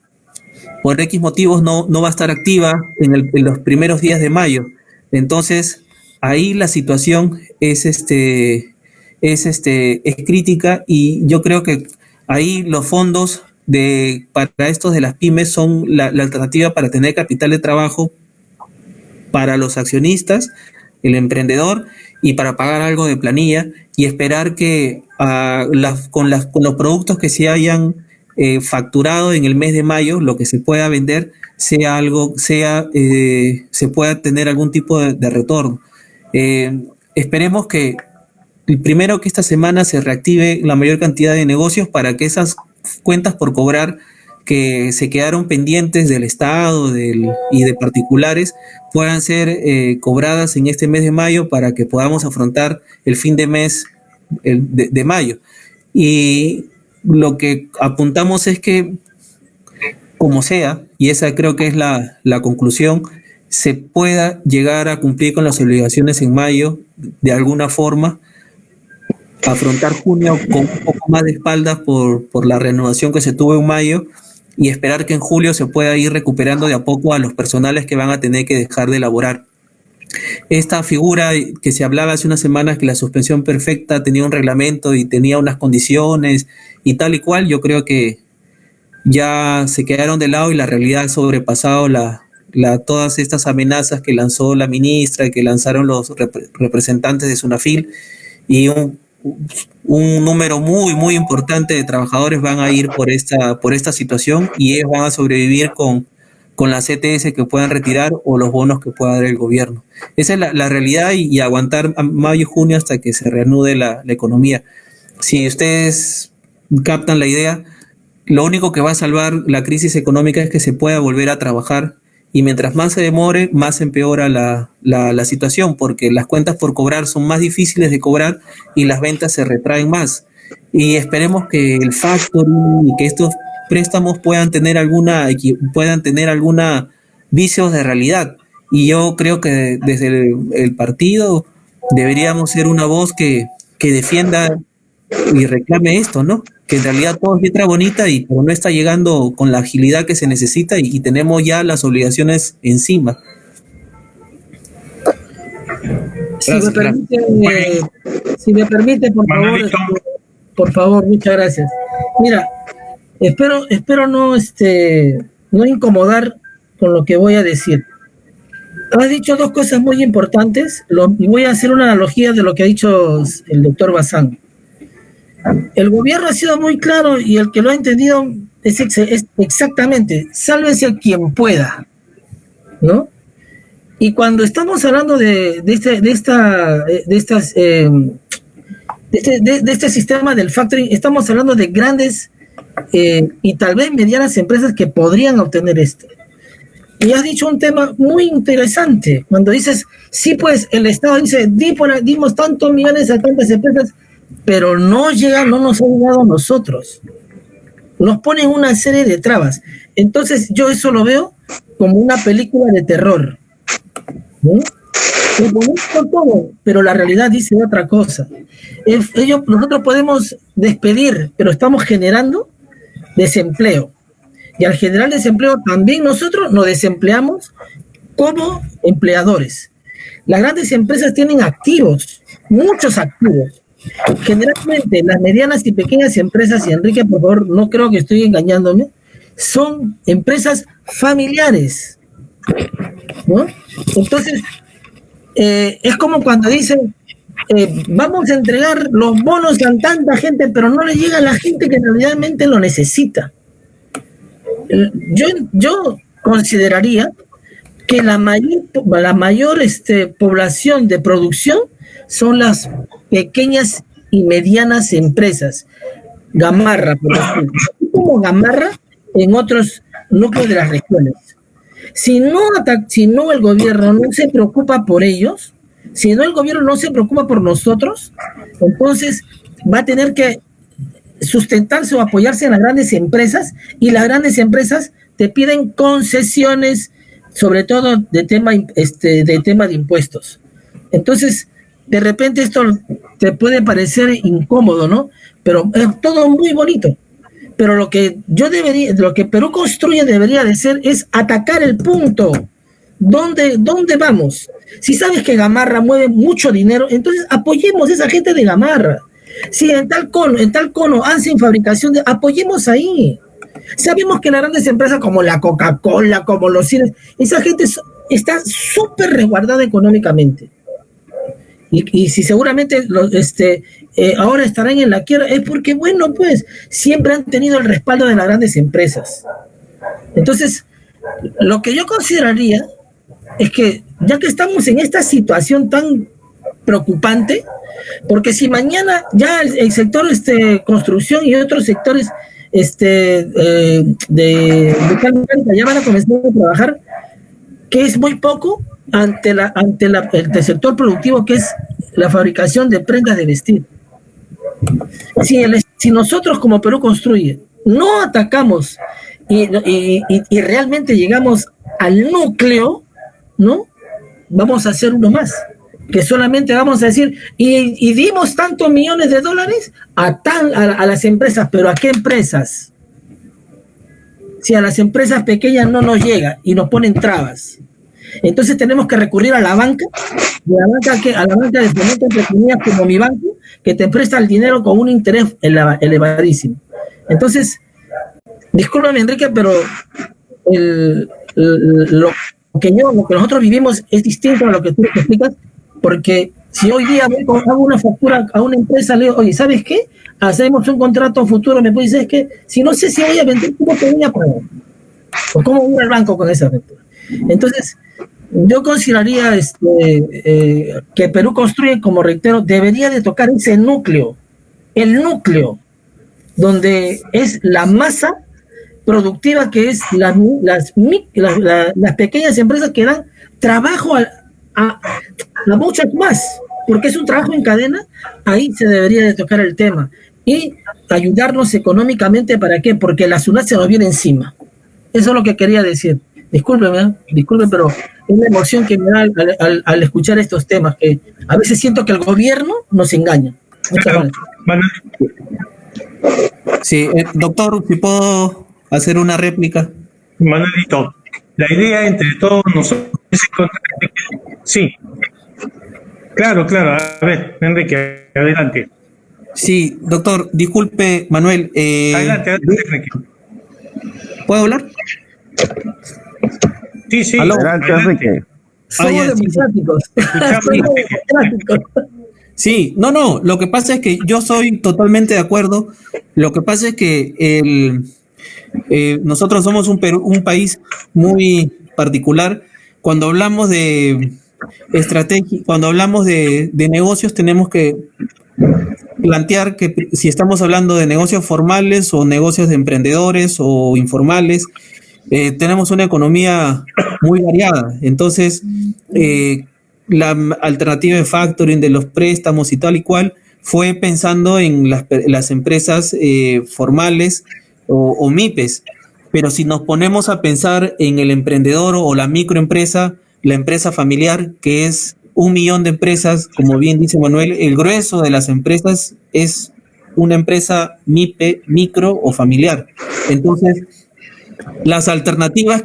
por X motivos no va a estar activa en los primeros días de mayo. Entonces, ahí la situación es crítica, y yo creo que ahí los fondos para estos de las pymes son la alternativa para tener capital de trabajo para los accionistas, el emprendedor, y para pagar algo de planilla y esperar que con los productos que se hayan facturado en el mes de mayo, lo que se pueda vender se pueda tener algún tipo de retorno. Esperemos que primero que esta semana se reactive la mayor cantidad de negocios para que esas cuentas por cobrar que se quedaron pendientes del Estado y de particulares puedan ser cobradas en este mes de mayo, para que podamos afrontar el fin de mes de mayo. Y lo que apuntamos es que, como sea, y esa creo que es la conclusión, se pueda llegar a cumplir con las obligaciones en mayo de alguna forma, afrontar junio con un poco más de espaldas por la reanudación que se tuvo en mayo, y esperar que en julio se pueda ir recuperando de a poco a los personales que van a tener que dejar de laborar. Esta figura que se hablaba hace unas semanas, que la suspensión perfecta tenía un reglamento y tenía unas condiciones y tal y cual, yo creo que ya se quedaron de lado y la realidad ha sobrepasado todas estas amenazas que lanzó la ministra y que lanzaron los representantes de SUNAFIL, y un número muy, muy importante de trabajadores van a ir por esta situación, y ellos van a sobrevivir con las CTS que puedan retirar o los bonos que pueda dar el gobierno. Esa es la realidad, y aguantar a mayo y junio hasta que se reanude la economía. Si ustedes captan la idea, lo único que va a salvar la crisis económica es que se pueda volver a trabajar, y mientras más se demore, más empeora la situación, porque las cuentas por cobrar son más difíciles de cobrar y las ventas se retraen más. Y esperemos que el factoring y que estos préstamos puedan tener alguna vicios de realidad. Y yo creo que desde el partido deberíamos ser una voz que defienda y reclame esto, ¿no? Que en realidad todo es letra bonita, pero no está llegando con la agilidad que se necesita, y tenemos ya las obligaciones encima. Si me permite, por favor, muchas gracias. Mira, espero no incomodar con lo que voy a decir. Has dicho dos cosas muy importantes, y voy a hacer una analogía de lo que ha dicho el doctor Bazán. El gobierno ha sido muy claro, y el que lo ha entendido es exactamente: sálvese quien pueda, ¿no? Y cuando estamos hablando de este sistema del factoring, estamos hablando de grandes y tal vez medianas empresas que podrían obtener esto. Y has dicho un tema muy interesante cuando dices, sí, pues el Estado dice, dimos tantos millones a tantas empresas, pero no nos ha llegado a nosotros. Nos ponen una serie de trabas. Entonces yo eso lo veo como una película de terror, ¿no? Todo, pero la realidad dice otra cosa. Nosotros podemos despedir, pero estamos generando desempleo. Y al generar desempleo también nosotros nos desempleamos como empleadores. Las grandes empresas tienen activos, muchos activos. Generalmente las medianas y pequeñas empresas, y Enrique, por favor, no creo que estoy engañándome, son empresas familiares, ¿no? Entonces, es como cuando dicen, vamos a entregar los bonos a tanta gente, pero no le llega a la gente que realmente lo necesita. Yo consideraría que la mayor población de producción son las pequeñas y medianas empresas. Gamarra, por ejemplo. Como Gamarra en otros núcleos de las regiones. Si no el gobierno no se preocupa por ellos, si no el gobierno no se preocupa por nosotros, entonces va a tener que sustentarse o apoyarse en las grandes empresas, y las grandes empresas te piden concesiones, sobre todo de tema de impuestos. Entonces, de repente esto te puede parecer incómodo, ¿no? Pero es todo muy bonito. Pero lo que Perú Construye debería de ser es atacar el punto. ¿Dónde vamos? Si sabes que Gamarra mueve mucho dinero, entonces apoyemos a esa gente de Gamarra. Si en tal cono hacen fabricación apoyemos ahí. Sabemos que las grandes empresas como la Coca-Cola, como los cines, esa gente está súper resguardada económicamente. Y si seguramente ahora estarán en la quiebra, es porque, bueno, pues siempre han tenido el respaldo de las grandes empresas. Entonces, lo que yo consideraría es que, ya que estamos en esta situación tan preocupante, porque si mañana ya el sector construcción y otros sectores de mecánica ya van a comenzar a trabajar, que es muy poco ante el sector productivo, que es la fabricación de prendas de vestir. Si nosotros como Perú Construye no atacamos y realmente llegamos al núcleo, ¿no? Vamos a hacer uno más, que solamente vamos a decir, y dimos tantos millones de dólares a las empresas, pero ¿a qué empresas? Si a las empresas pequeñas no nos llega y nos ponen trabas. Entonces tenemos que recurrir a la banca, a la banca de fomento entre comillas como Mi Banco, que te presta el dinero con un interés elevadísimo. Entonces, discúlpame, Enrique, pero lo que nosotros vivimos es distinto a lo que tú te explicas, porque si hoy día hago una factura a una empresa, le digo, oye, ¿sabes qué? Hacemos un contrato futuro, me puede decir, es que si no sé si voy a vender, ¿cómo te voy a pagar? ¿O cómo voy al banco con esa factura? Entonces, yo consideraría que Perú Construye, como reitero, debería de tocar ese núcleo, el núcleo, donde es la masa productiva, que es las pequeñas empresas que dan trabajo a muchas más, porque es un trabajo en cadena. Ahí se debería de tocar el tema y ayudarnos económicamente. ¿Para qué? Porque la SUNAT se nos viene encima. Eso es lo que quería decir. Disculpen, pero es la emoción que me da al escuchar estos temas, que a veces siento que el gobierno nos engaña. Muchas gracias. Sí, doctor, si puedo hacer una réplica. Manuelito, la idea entre todos nosotros es encontrar... Sí, claro, a ver, Enrique, adelante. Sí, doctor, disculpe, Manuel. Adelante, Enrique. ¿Puedo hablar? Sí, ¿Aló? Adelante, Enrique. Somos democráticos. Sí, no, lo que pasa es que yo soy totalmente de acuerdo. Lo que pasa es que nosotros somos un país muy particular. Cuando hablamos de estrategia, cuando hablamos de negocios, tenemos que plantear que si estamos hablando de negocios formales o negocios de emprendedores o informales, tenemos una economía muy variada. Entonces, la alternativa de factoring, de los préstamos y tal y cual, fue pensando en las empresas formales o MIPES. Pero si nos ponemos a pensar en el emprendedor o la microempresa, la empresa familiar, que es 1 millón de empresas, como bien dice Manuel, el grueso de las empresas es una empresa MIPE, micro o familiar. Entonces, las alternativas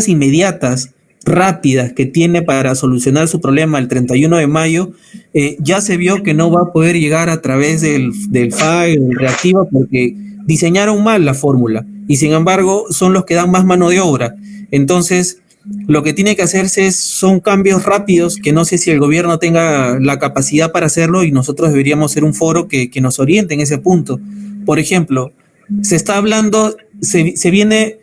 inmediatas, rápidas, que tiene para solucionar su problema el 31 de mayo, ya se vio que no va a poder llegar a través del FAE, del Reactiva, porque diseñaron mal la fórmula, y sin embargo son los que dan más mano de obra. Entonces, lo que tiene que hacerse son cambios rápidos, que no sé si el gobierno tenga la capacidad para hacerlo, y nosotros deberíamos ser un foro que nos oriente en ese punto. Por ejemplo, se está hablando, se viene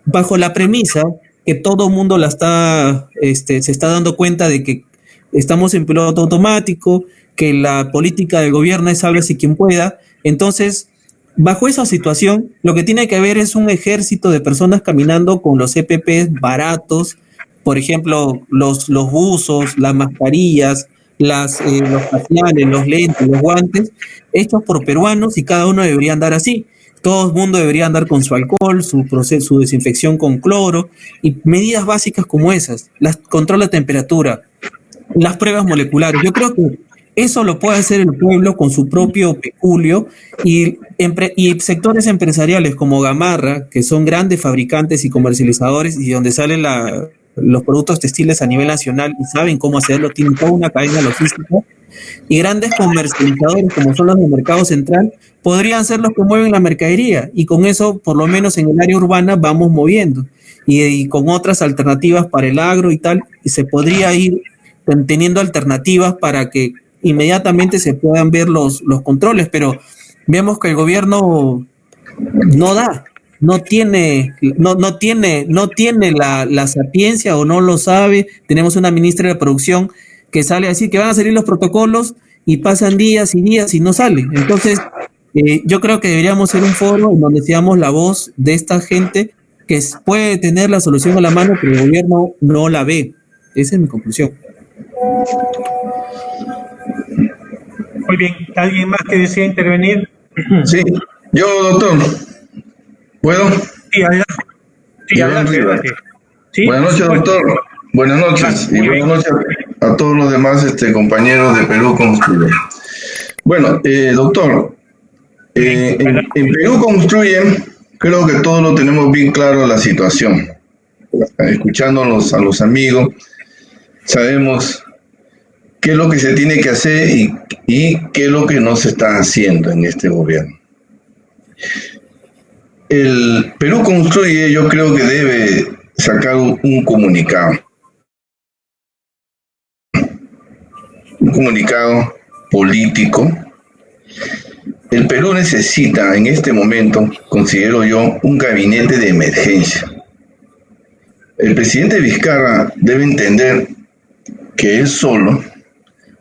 bajo la premisa que todo el mundo se está dando cuenta de que estamos en piloto automático, que la política del gobierno es sálvese quien pueda. Entonces, bajo esa situación, lo que tiene que haber es un ejército de personas caminando con los EPPs baratos, por ejemplo, los buzos, las mascarillas, los faciales, los lentes, los guantes, hechos por peruanos y cada uno debería andar así. Todo el mundo debería andar con su alcohol, su proceso, su desinfección con cloro y medidas básicas como esas, control de temperatura, las pruebas moleculares. Yo creo que eso lo puede hacer el pueblo con su propio peculio y sectores empresariales como Gamarra, que son grandes fabricantes y comercializadores y donde salen los productos textiles a nivel nacional y saben cómo hacerlo, tienen toda una cadena logística, y grandes comercializadores como son los del mercado central podrían ser los que mueven la mercadería y con eso por lo menos en el área urbana vamos moviendo y con otras alternativas para el agro y tal, y se podría ir teniendo alternativas para que inmediatamente se puedan ver los controles, pero vemos que el gobierno no tiene la sapiencia o no lo sabe. Tenemos una ministra de producción que sale a decir que van a salir los protocolos y pasan días y días y no salen. Entonces, yo creo que deberíamos ser un foro en donde seamos la voz de esta gente que puede tener la solución a la mano, pero el gobierno no la ve. Esa es mi conclusión. Muy bien, ¿alguien más que desea intervenir? Sí, yo, doctor. ¿Puedo? Sí, adelante. Sí, adelante. Sí, buenas noches, doctor. Buenas noches. Y buenas noches a todos los demás compañeros de Perú Construye. Bueno, doctor, en Perú Construye, creo que todos lo tenemos bien claro la situación. Escuchándonos a los amigos, sabemos qué es lo que se tiene que hacer y qué es lo que no se está haciendo en este gobierno. El Perú Construye, yo creo que debe sacar un comunicado. Un comunicado político. El Perú necesita en este momento, considero yo, un gabinete de emergencia. El presidente Vizcarra debe entender que él solo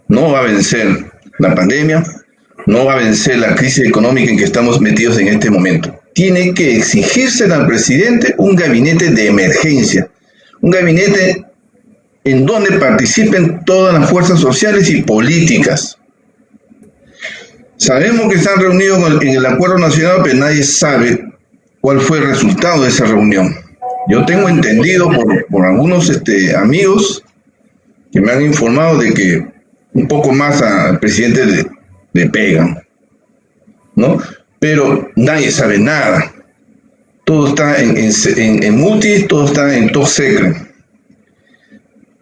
no va a vencer la pandemia, no va a vencer la crisis económica en que estamos metidos en este momento. Tiene que exigirse al presidente un gabinete de emergencia, un gabinete en donde participen todas las fuerzas sociales y políticas. Sabemos que están reunidos en el Acuerdo Nacional, pero nadie sabe cuál fue el resultado de esa reunión. Yo tengo entendido por algunos amigos que me han informado de que un poco más al presidente le pegan, ¿no? Pero nadie sabe nada. Todo está en mutis, todo está en top secret.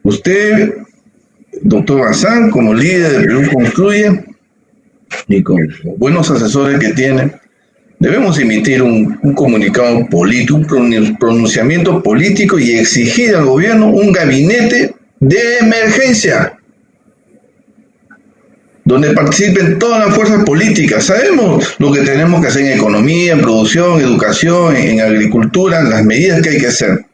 Usted, doctor Bazán, como líder de Perú Construye, y con los buenos asesores que tiene, debemos emitir un comunicado político, un pronunciamiento político y exigir al gobierno un gabinete de emergencia, donde participen todas las fuerzas políticas. Sabemos lo que tenemos que hacer en economía, en producción, educación, en agricultura, las medidas que hay que hacer.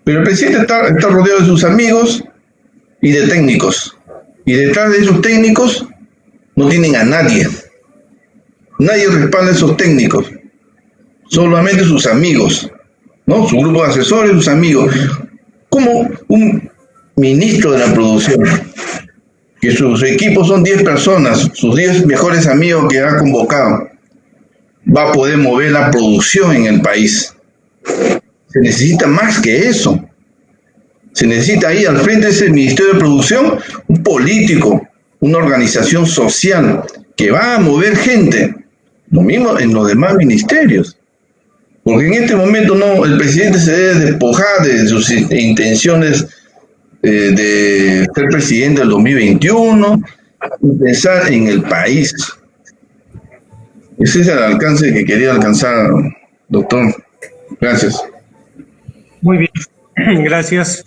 Pero el presidente está rodeado de sus amigos y de técnicos. Y detrás de esos técnicos no tienen a nadie. Nadie respalda a esos técnicos. Solamente sus amigos, ¿no? Su grupo de asesores, sus amigos. Como un ministro de la producción, que sus equipos son 10 personas, sus 10 mejores amigos que ha convocado, va a poder mover la producción en el país. Se necesita más que eso. Se necesita ahí al frente de ese Ministerio de Producción un político, una organización social que va a mover gente. Lo mismo en los demás ministerios. Porque en este momento el presidente se debe despojar de sus intenciones de ser presidente del 2021 y pensar en el país. Ese es el alcance que quería alcanzar, doctor. Gracias. Muy bien, gracias.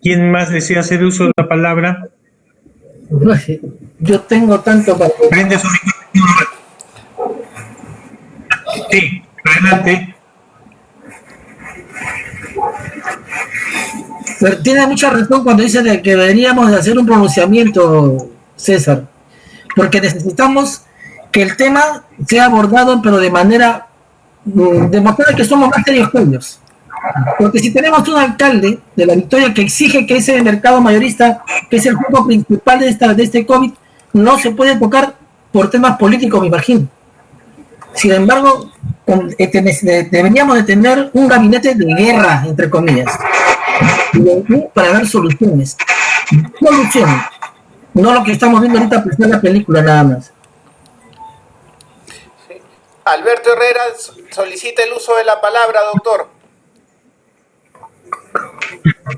¿Quién más desea hacer uso de la palabra? Yo tengo tanto para... Prende su micrófono. Sí, adelante. Pero tiene mucha razón cuando dice de que deberíamos de hacer un pronunciamiento, César, porque necesitamos que el tema sea abordado, pero de manera demostrar que somos más serios pueblos. Porque si tenemos un alcalde de la Victoria que exige que ese mercado mayorista, que es el foco principal de este COVID, no se puede tocar por temas políticos, me imagino. Sin embargo, deberíamos de tener un gabinete de guerra, entre comillas, para dar soluciones. Soluciones. No lo que estamos viendo ahorita, pues, en la película nada más. Sí. Alberto Herrera solicita el uso de la palabra, doctor.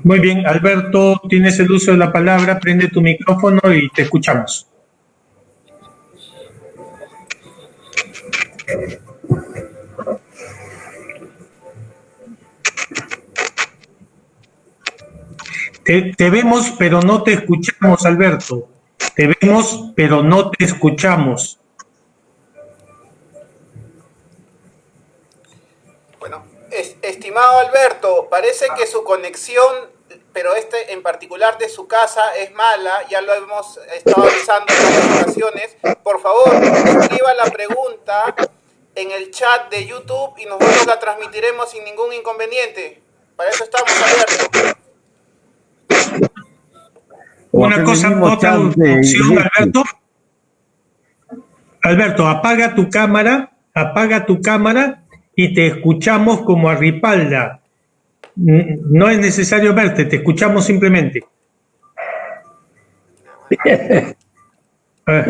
Muy bien, Alberto, tienes el uso de la palabra, prende tu micrófono y te escuchamos. Te vemos, pero no te escuchamos, Alberto. Te vemos, pero no te escuchamos. Bueno, estimado Alberto, parece que su conexión, pero en particular de su casa, es mala. Ya lo hemos estado avisando en varias ocasiones. Por favor, escriba la pregunta en el chat de YouTube y nosotros la transmitiremos sin ningún inconveniente. Para eso estamos, Alberto. Una cosa, otra opción, Alberto. Alberto, apaga tu cámara y te escuchamos como a Ripalda. No es necesario verte, te escuchamos simplemente.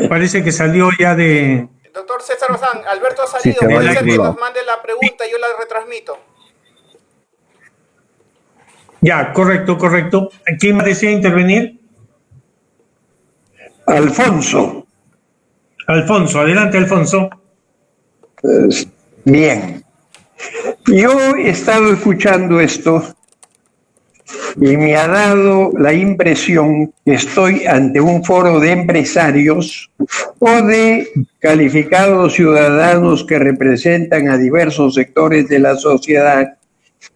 Parece que salió ya de... Doctor César Bazán, Alberto ha salido, Sí, puede ser que nos mande la pregunta y yo la retransmito. Ya, correcto. ¿Quién más desea intervenir? Alfonso. Alfonso, adelante, Alfonso. Bien. Yo he estado escuchando esto y me ha dado la impresión que estoy ante un foro de empresarios o de calificados ciudadanos que representan a diversos sectores de la sociedad,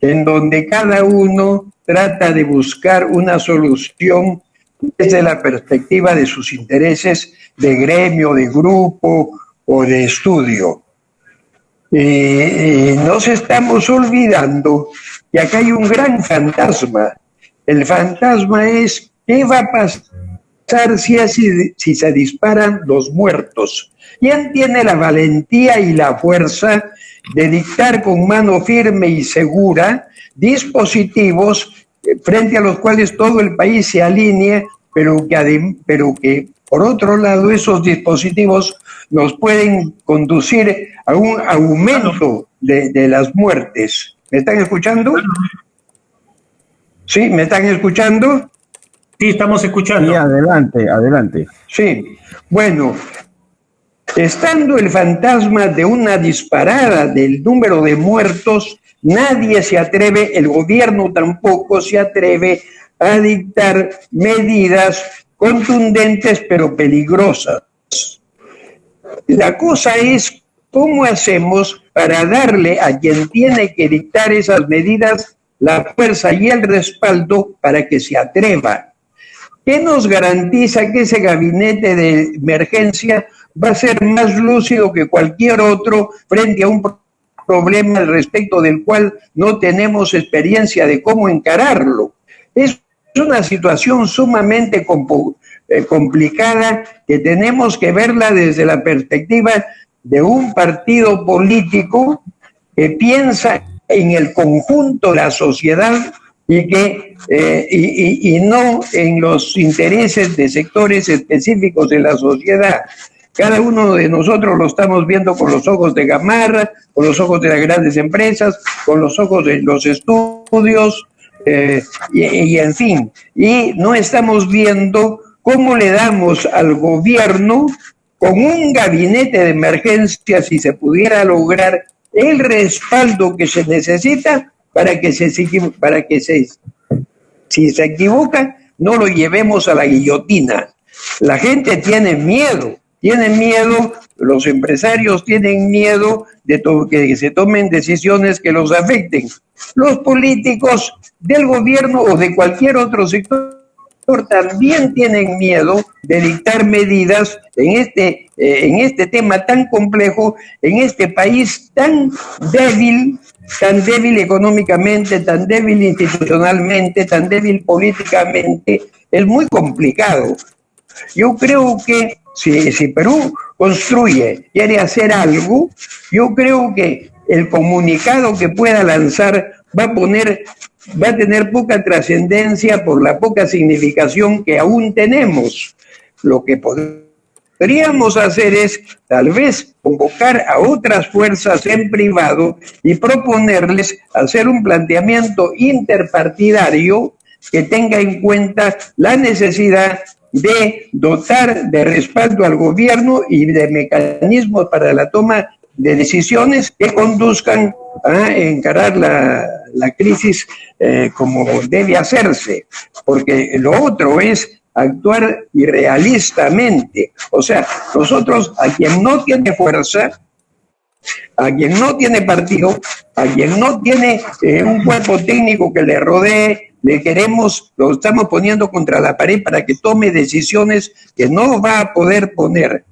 en donde cada uno trata de buscar una solución desde la perspectiva de sus intereses de gremio, de grupo o de estudio. Nos estamos olvidando que acá hay un gran fantasma. El fantasma es ¿qué va a pasar si se disparan los muertos? ¿Quién tiene la valentía y la fuerza de dictar con mano firme y segura dispositivos frente a los cuales todo el país se alinee, pero que por otro lado esos dispositivos nos pueden conducir a un aumento de las muertes? ¿Me están escuchando? ¿Sí? ¿Me están escuchando? Sí, estamos escuchando. Sí, adelante. Sí, bueno, estando el fantasma de una disparada del número de muertos, nadie se atreve, el gobierno tampoco se atreve a dictar medidas contundentes pero peligrosas. La cosa es cómo hacemos para darle a quien tiene que dictar esas medidas la fuerza y el respaldo para que se atreva. ¿Qué nos garantiza que ese gabinete de emergencia va a ser más lúcido que cualquier otro frente a un problema respecto del cual no tenemos experiencia de cómo encararlo? Es una situación sumamente complicada que tenemos que verla desde la perspectiva de un partido político que piensa en el conjunto de la sociedad y no en los intereses de sectores específicos de la sociedad. Cada uno de nosotros lo estamos viendo con los ojos de Gamarra, con los ojos de las grandes empresas, con los ojos de los estudios, y en fin, y no estamos viendo cómo le damos al gobierno con un gabinete de emergencia, si se pudiera lograr, el respaldo que se necesita para que si se equivoca, no lo llevemos a la guillotina. La gente tiene miedo, los empresarios tienen miedo de que se tomen decisiones que los afecten. Los políticos del gobierno o de cualquier otro sector sector también tienen miedo de dictar medidas en este tema tan complejo, en este país tan débil económicamente, tan débil institucionalmente, tan débil políticamente. Es muy complicado. Yo creo que si Perú quiere hacer algo, yo creo que el comunicado que pueda lanzar va a tener poca trascendencia por la poca significación que aún tenemos. Lo que podríamos hacer es tal vez convocar a otras fuerzas en privado y proponerles hacer un planteamiento interpartidario que tenga en cuenta la necesidad de dotar de respaldo al gobierno y de mecanismos para la toma de decisiones que conduzcan a encarar la crisis como debe hacerse, porque lo otro es actuar irrealistamente. O sea, nosotros, a quien no tiene fuerza, a quien no tiene partido, a quien no tiene un cuerpo técnico que le rodee, lo estamos poniendo contra la pared para que tome decisiones que no va a poder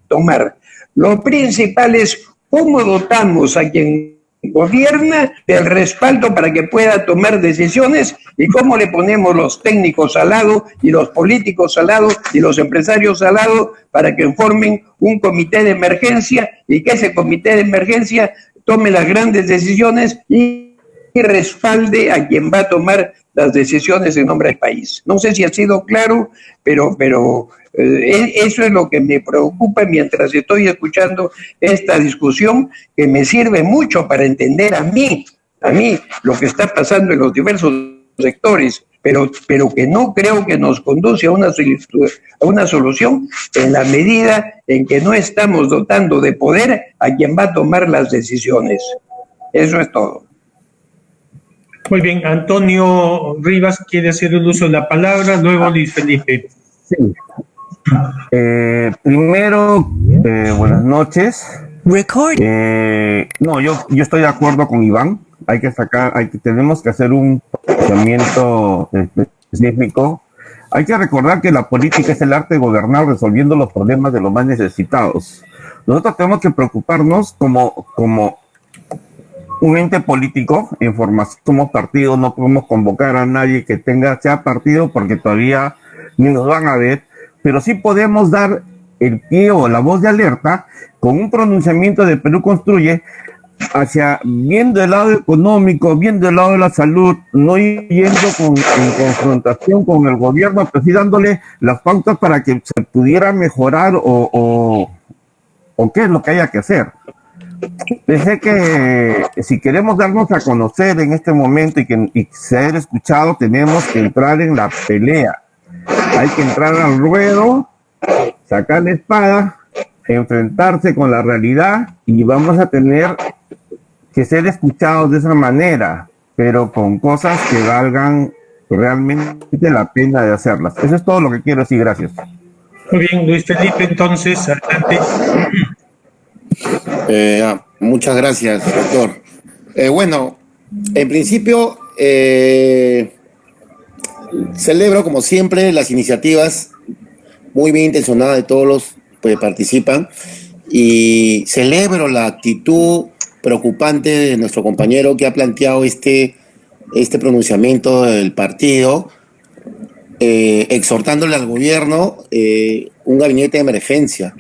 tomar. Lo principal es cómo dotamos a quien gobierna del respaldo para que pueda tomar decisiones y cómo le ponemos los técnicos al lado y los políticos al lado y los empresarios al lado para que formen un comité de emergencia y que ese comité de emergencia tome las grandes decisiones y respalde a quien va a tomar las decisiones en nombre del país. No sé si ha sido claro, pero eso es lo que me preocupa mientras estoy escuchando esta discusión, que me sirve mucho para entender a mí lo que está pasando en los diversos sectores, pero que no creo que nos conduce a una solución en la medida en que no estamos dotando de poder a quien va a tomar las decisiones. Eso es todo. Muy bien, Antonio Rivas quiere hacer el uso de la palabra, luego Luis Felipe. Sí. Primero, buenas noches. No, yo estoy de acuerdo con Iván. Tenemos que hacer un planteamiento específico. Hay que recordar que la política es el arte de gobernar resolviendo los problemas de los más necesitados. Nosotros tenemos que preocuparnos como un ente político en formación. Somos partidos, no podemos convocar a nadie que sea partido porque todavía ni nos van a ver, pero sí podemos dar el pie o la voz de alerta con un pronunciamiento de Perú Construye viendo el lado económico, viendo el lado de la salud, no yendo en confrontación con el gobierno, pero sí dándole las pautas para que se pudiera mejorar o qué es lo que haya que hacer. Pensé que si queremos darnos a conocer en este momento y ser escuchados, tenemos que entrar en la pelea. Hay que entrar al ruedo, sacar la espada, enfrentarse con la realidad y vamos a tener que ser escuchados de esa manera, pero con cosas que valgan realmente la pena de hacerlas. Eso es todo lo que quiero decir. Gracias. Muy bien, Luis Felipe, entonces, adelante. Muchas gracias, doctor. Bueno, en principio, celebro, como siempre, las iniciativas muy bien intencionadas de todos los que participan y celebro la actitud preocupante de nuestro compañero que ha planteado este pronunciamiento del partido, exhortándole al gobierno un gabinete de emergencia.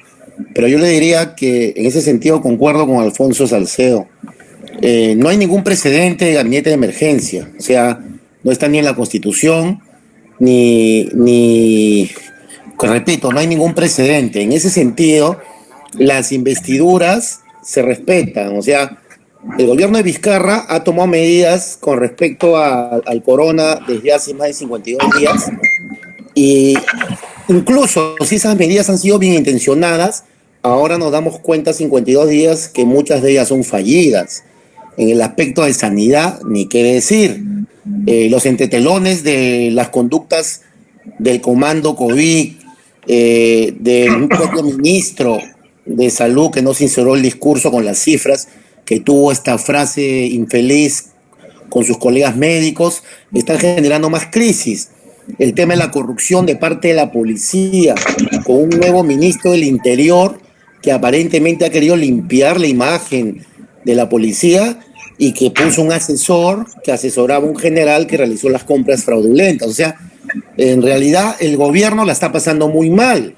Pero yo le diría que en ese sentido concuerdo con Alfonso Salcedo. No hay ningún precedente de gabinete de emergencia, o sea, no está ni en la Constitución, repito, no hay ningún precedente. En ese sentido, las investiduras se respetan, o sea, el gobierno de Vizcarra ha tomado medidas con respecto al corona desde hace más de 52 días y incluso si esas medidas han sido bien intencionadas, ahora nos damos cuenta 52 días que muchas de ellas son fallidas. En el aspecto de sanidad, ni qué decir. Los entretelones de las conductas del comando COVID, del propio ministro de Salud que no sinceró el discurso con las cifras, que tuvo esta frase infeliz con sus colegas médicos, están generando más crisis. el tema de la corrupción de parte de la policía, con un nuevo ministro del Interior que aparentemente ha querido limpiar la imagen de la policía y que puso un asesor que asesoraba a un general que realizó las compras fraudulentas. O sea, en realidad el gobierno la está pasando muy mal,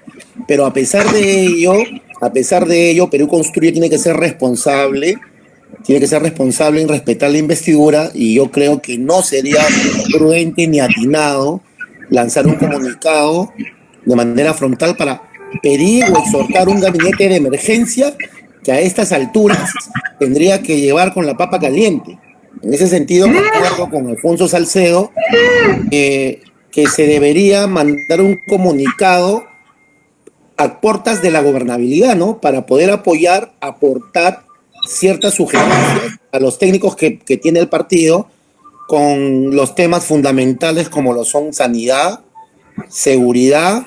pero a pesar de ello, Perú Construye tiene que ser responsable en respetar la investidura, y yo creo que no sería prudente ni atinado lanzar un comunicado de manera frontal para pedir o exhortar un gabinete de emergencia que a estas alturas tendría que llevar con la papa caliente. En ese sentido, concuerdo con Alfonso Salcedo que se debería mandar un comunicado a puertas de la gobernabilidad, ¿no? Para poder aportar ciertas sugerencias a los técnicos que tiene el partido con los temas fundamentales como lo son sanidad, seguridad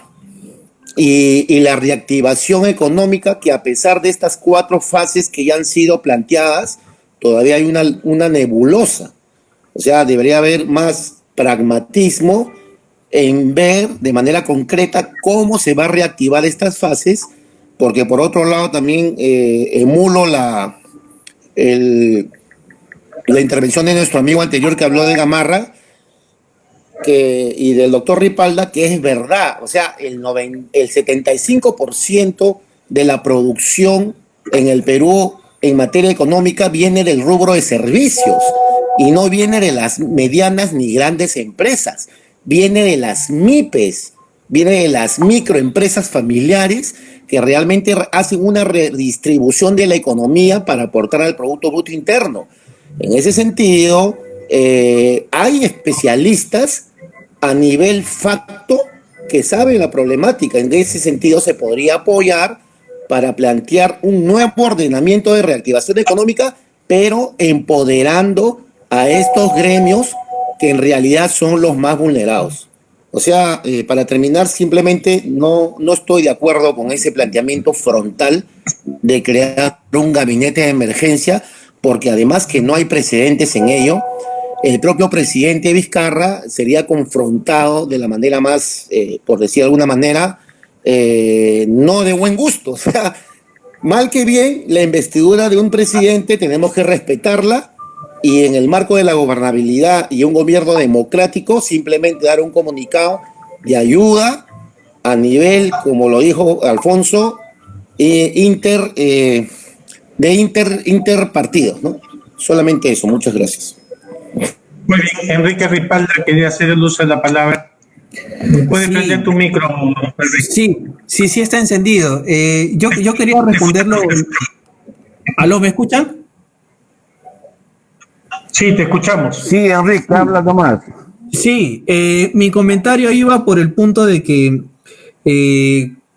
y la reactivación económica, que a pesar de estas 4 fases que ya han sido planteadas, todavía hay una nebulosa. O sea, debería haber más pragmatismo en ver de manera concreta cómo se va a reactivar estas fases, porque por otro lado también emulo la intervención de nuestro amigo anterior que habló de Gamarra y del doctor Ripalda, que es verdad. O sea, el 75% de la producción en el Perú en materia económica viene del rubro de servicios y no viene de las medianas ni grandes empresas, viene de las MIPES, viene de las microempresas familiares que realmente hacen una redistribución de la economía para aportar al Producto Bruto Interno. En ese sentido, hay especialistas a nivel facto que saben la problemática. En ese sentido, se podría apoyar para plantear un nuevo ordenamiento de reactivación económica, pero empoderando a estos gremios que en realidad son los más vulnerados. O sea, para terminar, simplemente no estoy de acuerdo con ese planteamiento frontal de crear un gabinete de emergencia, porque además que no hay precedentes en ello, el propio presidente Vizcarra sería confrontado de la manera más, por decir de alguna manera, no de buen gusto. O sea, mal que bien, la investidura de un presidente tenemos que respetarla, y en el marco de la gobernabilidad y un gobierno democrático, simplemente dar un comunicado de ayuda a nivel, como lo dijo Alfonso, interpartidos, ¿no? Solamente eso. Muchas gracias. Muy bien, Enrique Ripalda quería hacer el uso de la palabra. ¿Puedes prender tu micro, Enrique? Sí, está encendido. Yo quería responderlo. ¿Aló, me escuchan? Sí, te escuchamos. Sí, Enrique, habla nomás. Sí, mi comentario iba por el punto de que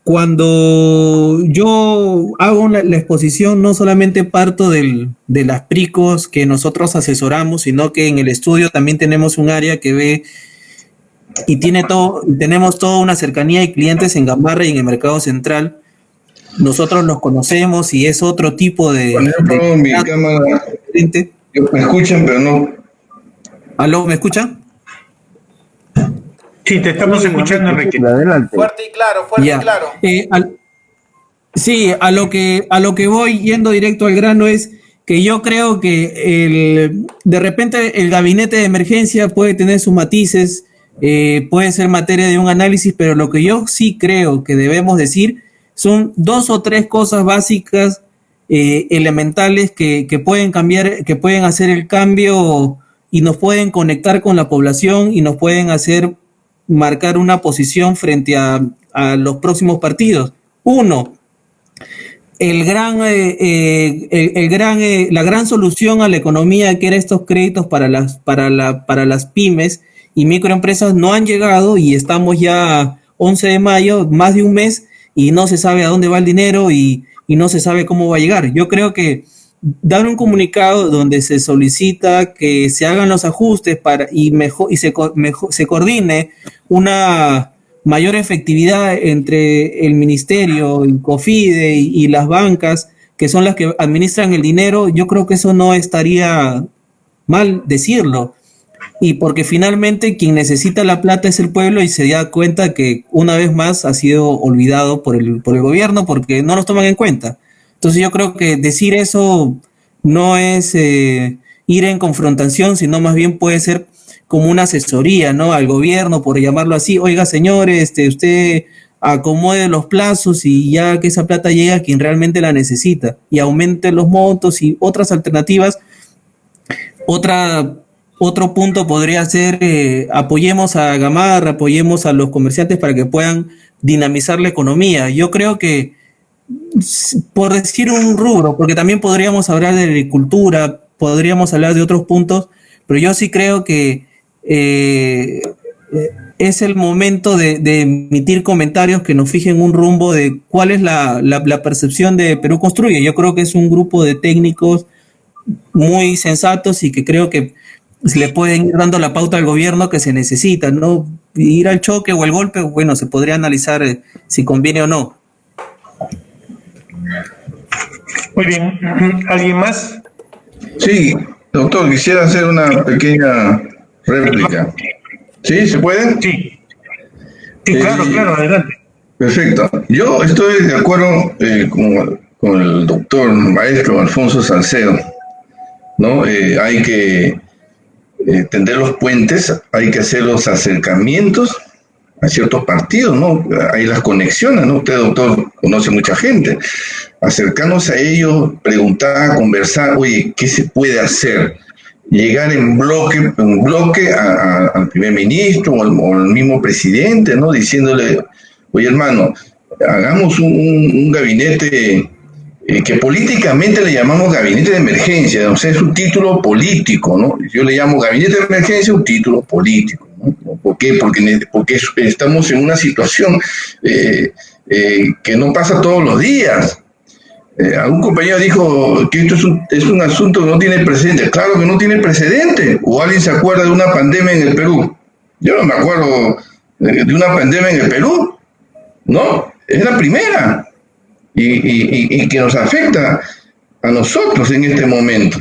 cuando yo hago la exposición, no solamente parto de las PRICOS que nosotros asesoramos, sino que en el estudio también tenemos un área que ve y tenemos toda una cercanía de clientes en Gamarra y en el Mercado Central. Nosotros los conocemos y es otro tipo de... mi cámara. Me escuchan, pero no. ¿Aló, me escuchan? Sí, te estamos escuchando, Enrique. Fuerte y claro, fuerte y claro. Sí, a lo que voy, yendo directo al grano, es que yo creo que de repente el gabinete de emergencia puede tener sus matices, puede ser materia de un análisis, pero lo que yo sí creo que debemos decir son 2 o 3 cosas básicas, elementales que pueden cambiar, que pueden hacer el cambio y nos pueden conectar con la población y nos pueden hacer marcar una posición frente a los próximos partidos. 1, la gran solución a la economía, que era estos créditos para las pymes y microempresas, no han llegado y estamos ya 11 de mayo, más de un mes, y no se sabe a dónde va el dinero y no se sabe cómo va a llegar. Yo creo que dar un comunicado donde se solicita que se hagan los ajustes y se coordine una mayor efectividad entre el ministerio, el COFIDE y las bancas, que son las que administran el dinero, yo creo que eso no estaría mal decirlo. y porque finalmente quien necesita la plata es el pueblo y se da cuenta que una vez más ha sido olvidado por el gobierno porque no los toman en cuenta. Entonces yo creo que decir eso no es ir en confrontación, sino más bien puede ser como una asesoría, ¿no? Al gobierno, por llamarlo así. Oiga, señores, usted acomode los plazos y ya que esa plata llegue a quien realmente la necesita y aumente los montos y otras alternativas. Otro punto podría ser apoyemos a Gamarra, apoyemos a los comerciantes para que puedan dinamizar la economía. Yo creo que, por decir un rubro, porque también podríamos hablar de agricultura, podríamos hablar de otros puntos, pero yo sí creo que es el momento de emitir comentarios que nos fijen un rumbo de cuál es la percepción de Perú Construye. Yo creo que es un grupo de técnicos muy sensatos y que creo que le pueden ir dando la pauta al gobierno que se necesita, ¿no? Ir al choque o al golpe, bueno, se podría analizar si conviene o no. Muy bien. ¿Alguien más? Sí, doctor, quisiera hacer una pequeña réplica. ¿Sí? ¿Se puede? Sí. Sí, claro, adelante. Perfecto. Yo estoy de acuerdo con el doctor maestro Alfonso Salcedo, ¿no? Hay que tender los puentes, hay que hacer los acercamientos a ciertos partidos, ¿no? Hay las conexiones, ¿no? Usted, doctor, conoce mucha gente. Acercarnos a ellos, preguntar, conversar, oye, ¿qué se puede hacer? Llegar en bloque al primer ministro o al mismo presidente, ¿no? Diciéndole, oye, hermano, hagamos un gabinete que políticamente le llamamos gabinete de emergencia, o sea, es un título político, ¿no? Yo le llamo gabinete de emergencia un título político, ¿no? ¿Por qué? Porque estamos en una situación que no pasa todos los días. Algún compañero dijo que esto es un asunto que no tiene precedente. Claro que no tiene precedente. ¿O alguien se acuerda de una pandemia en el Perú? Yo no me acuerdo de una pandemia en el Perú. No, es la primera. Y que nos afecta a nosotros en este momento.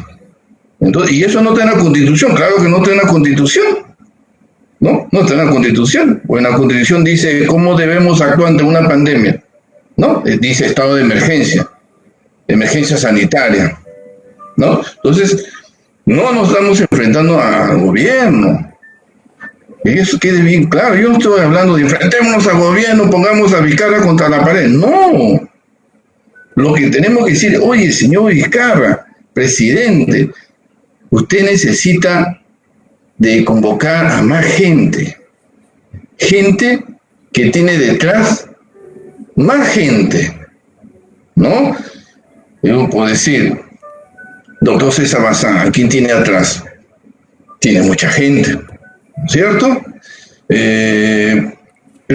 Entonces, y eso no está en la Constitución. Claro que no está en la Constitución. No está en la Constitución. Pues en la Constitución dice cómo debemos actuar ante una pandemia. No, dice estado de emergencia sanitaria, ¿no? Entonces, no nos estamos enfrentando al gobierno. Que eso quede bien claro. Yo no estoy hablando de enfrentémonos al gobierno, pongamos a Vizcarra contra la pared. No. Lo que tenemos que decir, oye, señor Vizcarra, presidente, usted necesita de convocar a más gente. Gente que tiene detrás más gente, ¿no? Yo puedo decir, doctor César Bazán, ¿a quién tiene atrás? Tiene mucha gente, ¿cierto? El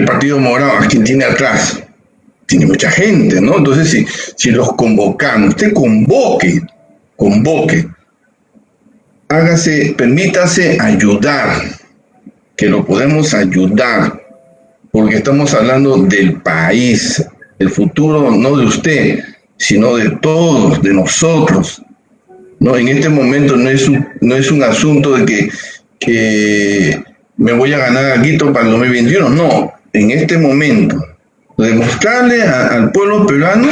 Partido Morado, ¿a quién tiene atrás? Tiene mucha gente, ¿no? Entonces, si los convocamos, usted convoque, permítase ayudar, que lo podemos ayudar, porque estamos hablando del país, el futuro no de usted, sino de todos, de nosotros, ¿no? En este momento no es un asunto de que me voy a ganar algo para el 2021, no, en este momento, demostrarle al pueblo peruano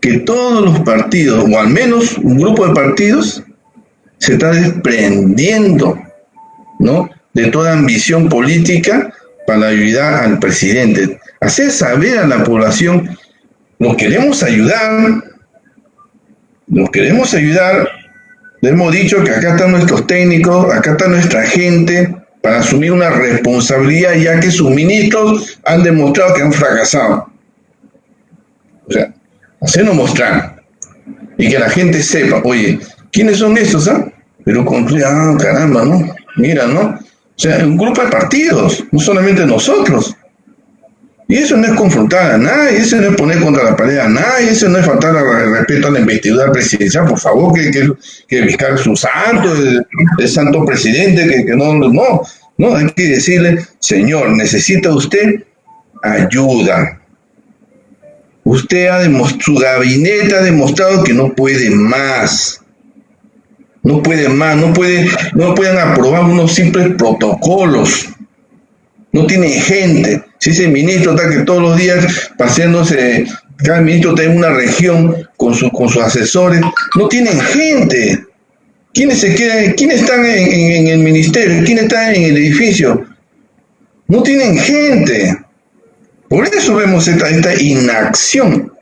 que todos los partidos, o al menos un grupo de partidos, se está desprendiendo, ¿no?, de toda ambición política para ayudar al presidente. Hacer saber a la población, nos queremos ayudar, le hemos dicho que acá están nuestros técnicos, acá está nuestra gente, para asumir una responsabilidad, ya que sus ministros han demostrado que han fracasado. O sea, hacernos mostrar, y que la gente sepa, oye, ¿quiénes son estos? Pero caramba, ¿no? Mira, ¿no? O sea, un grupo de partidos, no solamente nosotros. Y eso no es confrontar a nadie, eso no es poner contra la pared a nadie, eso no es faltar al respeto a la investidura presidencial, por favor, que Vizcarra es un santo, el santo presidente, que no, hay que decirle, señor, necesita usted ayuda. Usted su gabinete ha demostrado que no puede más. No pueden más, no pueden aprobar unos simples protocolos. No tienen gente. Si ese ministro está que todos los días paseándose, cada ministro está en una región con sus asesores, no tienen gente. ¿Quiénes están en el ministerio? ¿Quiénes están en el edificio? No tienen gente. Por eso vemos esta inacción.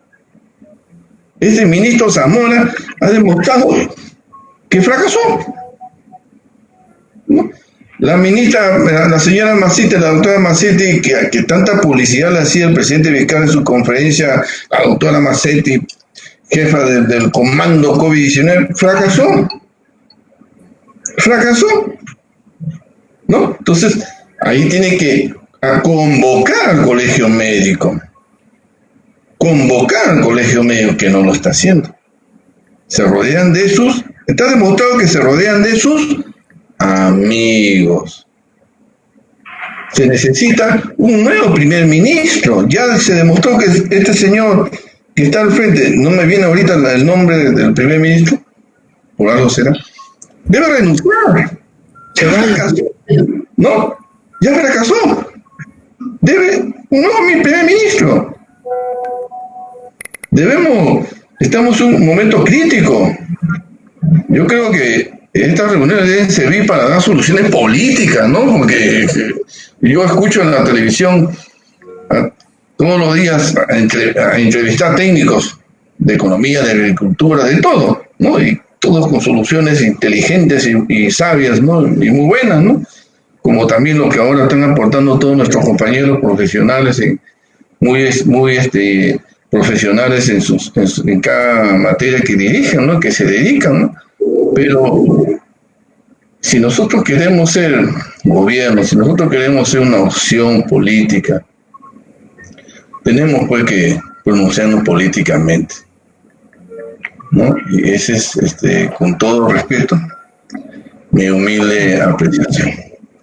Este ministro Zamora ha demostrado que fracasó. ¿No? La señora Macetti, la doctora Macetti, que tanta publicidad le hacía el presidente Vizcarra en su conferencia, la doctora Macetti, jefa del comando COVID-19, fracasó, ¿no? Entonces, ahí tiene que convocar al colegio médico, que no lo está haciendo. Está demostrado que se rodean de sus amigos. Se necesita un nuevo primer ministro. Ya se demostró que este señor que está al frente, no me viene ahorita el nombre del primer ministro, por algo será, debe renunciar. Ya fracasó. No, ya fracasó. Debe un nuevo primer ministro. Estamos en un momento crítico. Yo creo que estas reuniones deben servir para dar soluciones políticas, ¿no? Porque yo escucho en la televisión todos los días a entrevistar técnicos de economía, de agricultura, de todo, ¿no? Y todos con soluciones inteligentes y sabias, ¿no? Y muy buenas, ¿no? Como también lo que ahora están aportando todos nuestros compañeros profesionales, muy profesionales en cada materia que dirigen, ¿no? Que se dedican, ¿no? Pero si nosotros queremos ser gobierno, si nosotros queremos ser una opción política, tenemos pues que pronunciarnos políticamente, ¿no? Y ese es, con todo respeto, mi humilde apreciación.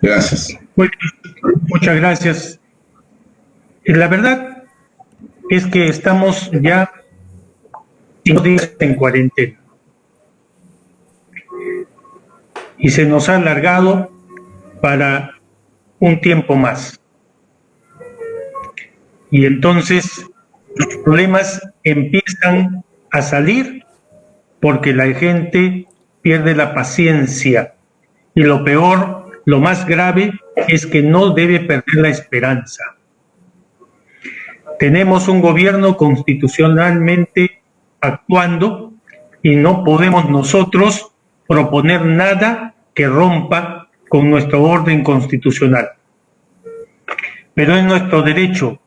Gracias. Muchas gracias. La verdad es que estamos ya 5 días en cuarentena y se nos ha alargado para un tiempo más. Y entonces los problemas empiezan a salir porque la gente pierde la paciencia. Y lo peor, lo más grave, es que no debe perder la esperanza. Tenemos un gobierno constitucionalmente actuando y no podemos nosotros proponer nada que rompa con nuestro orden constitucional. Pero es nuestro derecho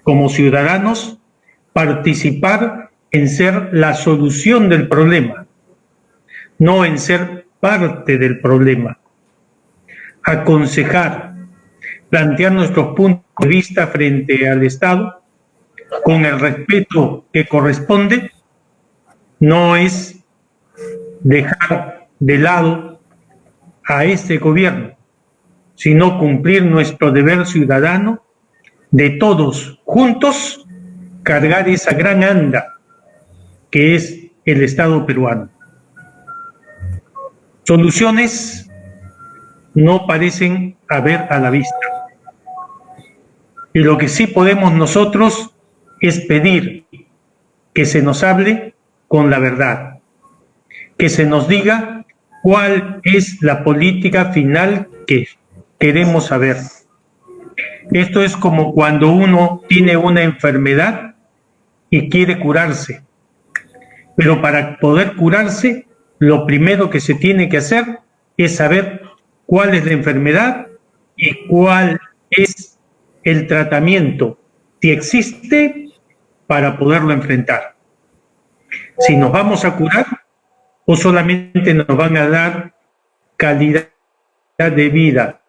como ciudadanos participar en ser la solución del problema, no en ser parte del problema. Aconsejar, plantear nuestros puntos de vista frente al Estado con el respeto que corresponde, no es dejar de lado a este gobierno, sino cumplir nuestro deber ciudadano de todos juntos cargar esa gran anda que es el Estado peruano. Soluciones no parecen haber a la vista. Y lo que sí podemos nosotros es pedir que se nos hable con la verdad, que se nos diga cuál es la política final que queremos saber. Esto es como cuando uno tiene una enfermedad y quiere curarse. Pero para poder curarse, lo primero que se tiene que hacer es saber cuál es la enfermedad y cuál es el tratamiento, si existe, para poderlo enfrentar. Si nos vamos a curar o solamente nos van a dar calidad de vida.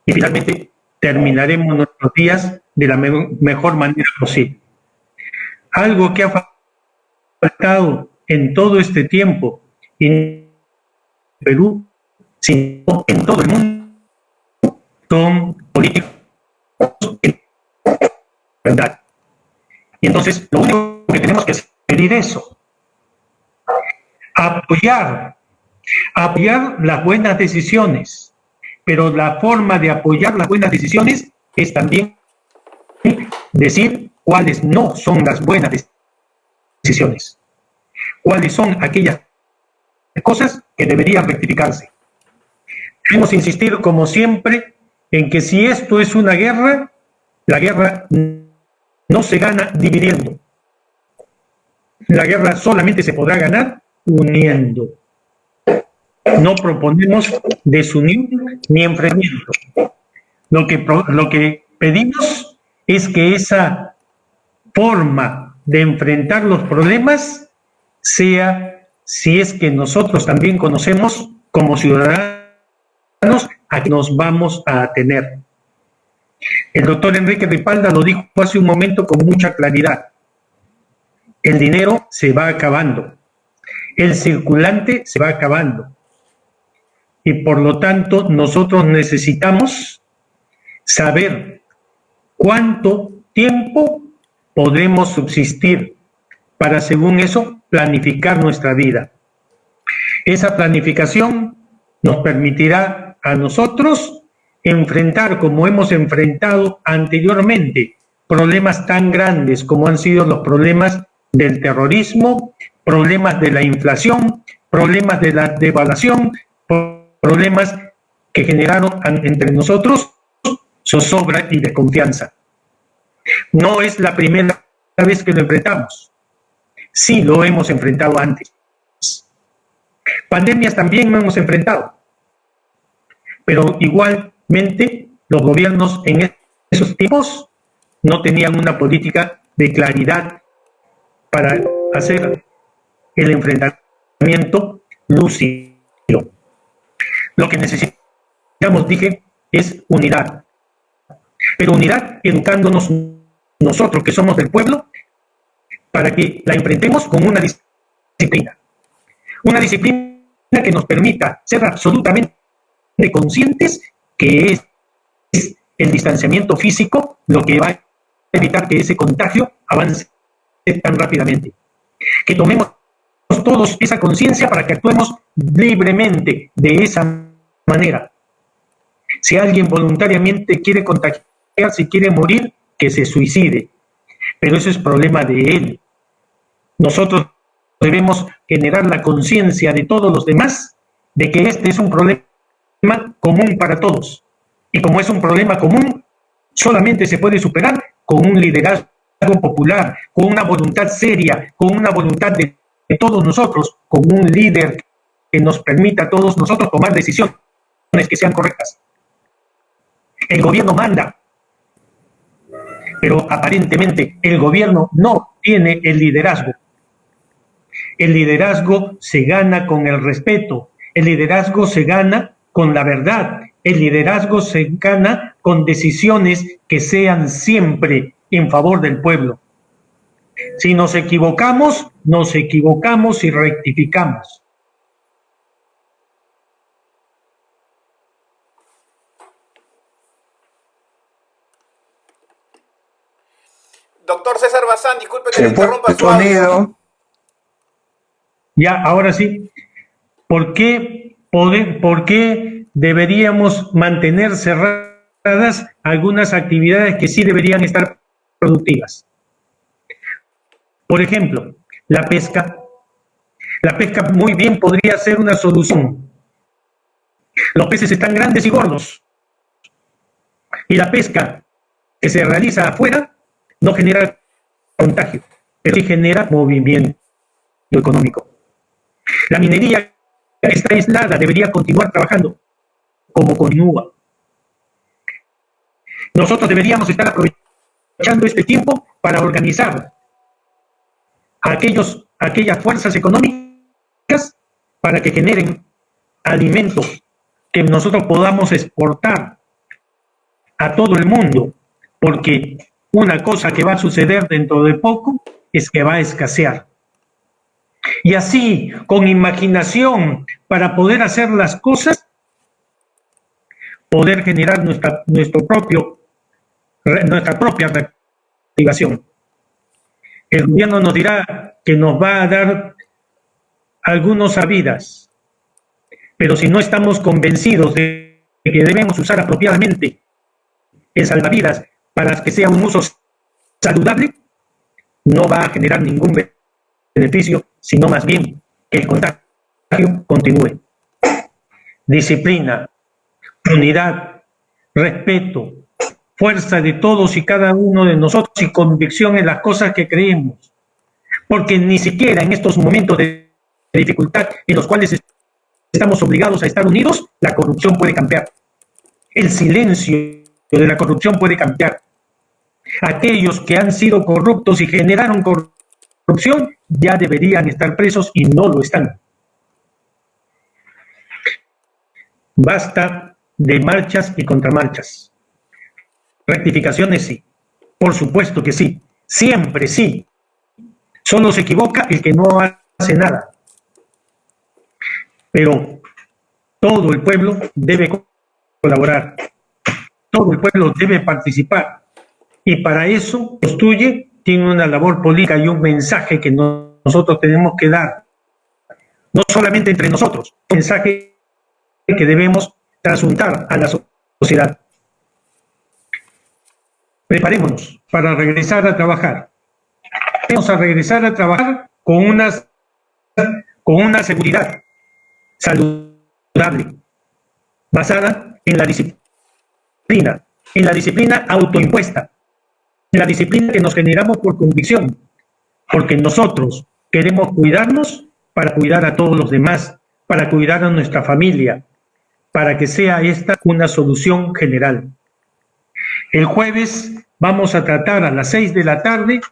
Y finalmente terminaremos nuestros días de la mejor manera posible. Algo que ha faltado en todo este tiempo, y en Perú, sino en todo el mundo, son políticos, ¿verdad? Y entonces lo único que tenemos que hacer es pedir eso, apoyar Apoyar las buenas decisiones, pero la forma de apoyar las buenas decisiones es también decir cuáles no son las buenas decisiones, cuáles son aquellas cosas que deberían rectificarse. Debemos insistir, como siempre, en que si esto es una guerra, la guerra no se gana dividiendo. La guerra solamente se podrá ganar uniendo. No proponemos desunión ni enfrentamiento. Lo que pedimos es que esa forma de enfrentar los problemas sea, si es que nosotros también conocemos como ciudadanos a que nos vamos a atener. El doctor Enrique Ripalda lo dijo hace un momento con mucha claridad. El dinero se va acabando, el circulante se va acabando, y por lo tanto nosotros necesitamos saber cuánto tiempo podremos subsistir para, según eso, planificar nuestra vida. Esa planificación nos permitirá a nosotros enfrentar, como hemos enfrentado anteriormente, problemas tan grandes como han sido los problemas del terrorismo, problemas de la inflación, problemas de la devaluación, problemas que generaron entre nosotros zozobra y desconfianza. No es la primera vez que lo enfrentamos. Sí, lo hemos enfrentado antes. Pandemias también lo hemos enfrentado. Pero igualmente los gobiernos en esos tiempos no tenían una política de claridad para hacer el enfrentamiento lúcido. Lo que necesitamos, dije, es unidad. Pero unidad educándonos nosotros, que somos del pueblo, para que la enfrentemos con una disciplina. Una disciplina que nos permita ser absolutamente conscientes que es el distanciamiento físico lo que va a evitar que ese contagio avance tan rápidamente. Que tomemos todos esa conciencia para que actuemos libremente de esa manera. Si alguien voluntariamente quiere contagiarse y quiere morir, que se suicide. Pero eso es problema de él. Nosotros debemos generar la conciencia de todos los demás de que este es un problema común para todos. Y como es un problema común, solamente se puede superar con un liderazgo popular, con una voluntad seria, con una voluntad de todos nosotros, con un líder que nos permita a todos nosotros tomar decisiones que sean correctas. El gobierno manda, pero aparentemente el gobierno no tiene el liderazgo. El liderazgo se gana con el respeto, el liderazgo se gana con la verdad, el liderazgo se gana con decisiones que sean siempre en favor del pueblo. Si nos equivocamos y rectificamos. Doctor César Bazán, disculpe que Se le fue interrumpa el su audio. sonido. Ya, ahora sí. ¿Por qué deberíamos mantener cerradas algunas actividades que sí deberían estar productivas? Por ejemplo, la pesca. La pesca muy bien podría ser una solución. Los peces están grandes y gordos. Y la pesca que se realiza afuera no genera contagio, pero sí genera movimiento económico. La minería que está aislada debería continuar trabajando como continúa. Nosotros deberíamos estar aprovechando este tiempo para organizar aquellas fuerzas económicas para que generen alimentos que nosotros podamos exportar a todo el mundo, porque una cosa que va a suceder dentro de poco es que va a escasear. Y así, con imaginación, para poder hacer las cosas, poder generar nuestra propia reactivación. El gobierno nos dirá que nos va a dar algunos sabidas, Pero si no estamos convencidos de que debemos usar apropiadamente el salvavidas para que sea un uso saludable, no va a generar ningún beneficio, sino más bien que el contagio continúe. Disciplina, unidad, respeto, fuerza de todos y cada uno de nosotros y convicción en las cosas que creemos. Porque ni siquiera en estos momentos de dificultad en los cuales estamos obligados a estar unidos, la corrupción puede cambiar. El silencio de la corrupción puede cambiar. Aquellos que han sido corruptos y generaron corrupción ya deberían estar presos y no lo están. Basta de marchas y contramarchas. Rectificaciones sí, por supuesto que sí, siempre sí. Solo se equivoca el que no hace nada. Pero todo el pueblo debe colaborar, todo el pueblo debe participar. Y para eso Construye tiene una labor política y un mensaje que nosotros tenemos que dar, no solamente entre nosotros, un mensaje que debemos trasuntar a la sociedad. Preparémonos para regresar a trabajar. Vamos a regresar a trabajar con una seguridad saludable, basada en la disciplina autoimpuesta, en la disciplina que nos generamos por convicción, porque nosotros queremos cuidarnos para cuidar a todos los demás, para cuidar a nuestra familia, para que sea esta una solución general. El jueves vamos a tratar a las 6 de la tarde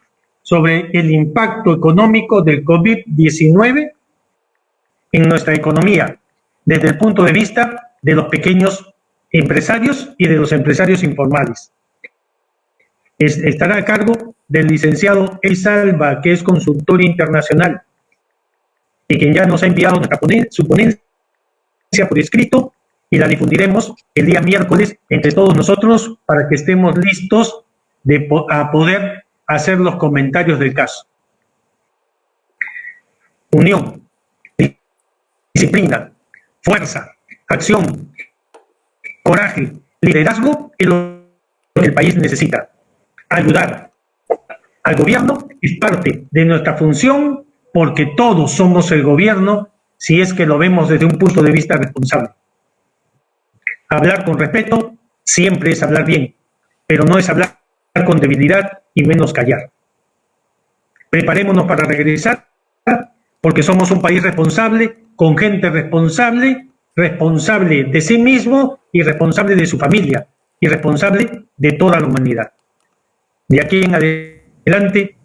sobre el impacto económico del COVID-19 en nuestra economía, desde el punto de vista de los pequeños empresarios y de los empresarios informales. Estará a cargo del licenciado El Salva, que es consultor internacional, y quien ya nos ha enviado su ponencia por escrito, y la difundiremos el día miércoles entre todos nosotros para que estemos listos a poder hacer los comentarios del caso. Unión, disciplina, fuerza, acción, coraje, liderazgo es lo que el país necesita. Ayudar al gobierno es parte de nuestra función porque todos somos el gobierno si es que lo vemos desde un punto de vista responsable. Hablar con respeto siempre es hablar bien, pero no es hablar con debilidad y menos callar. Preparémonos para regresar porque somos un país responsable, con gente responsable de sí mismo y responsable de su familia y responsable de toda la humanidad. De aquí en adelante,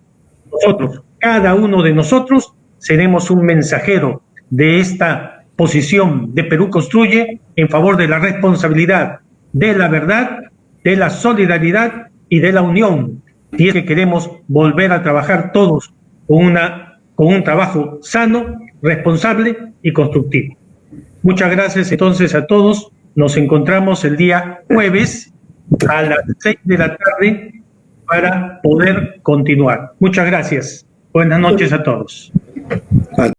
nosotros, cada uno de nosotros, seremos un mensajero de esta posición de Perú Construye en favor de la responsabilidad, de la verdad, de la solidaridad y de la unión. Y es que queremos volver a trabajar todos con un trabajo sano, responsable y constructivo. Muchas gracias entonces a todos. Nos encontramos el día jueves a las 6 de la tarde para poder continuar. Muchas gracias. Buenas noches a todos.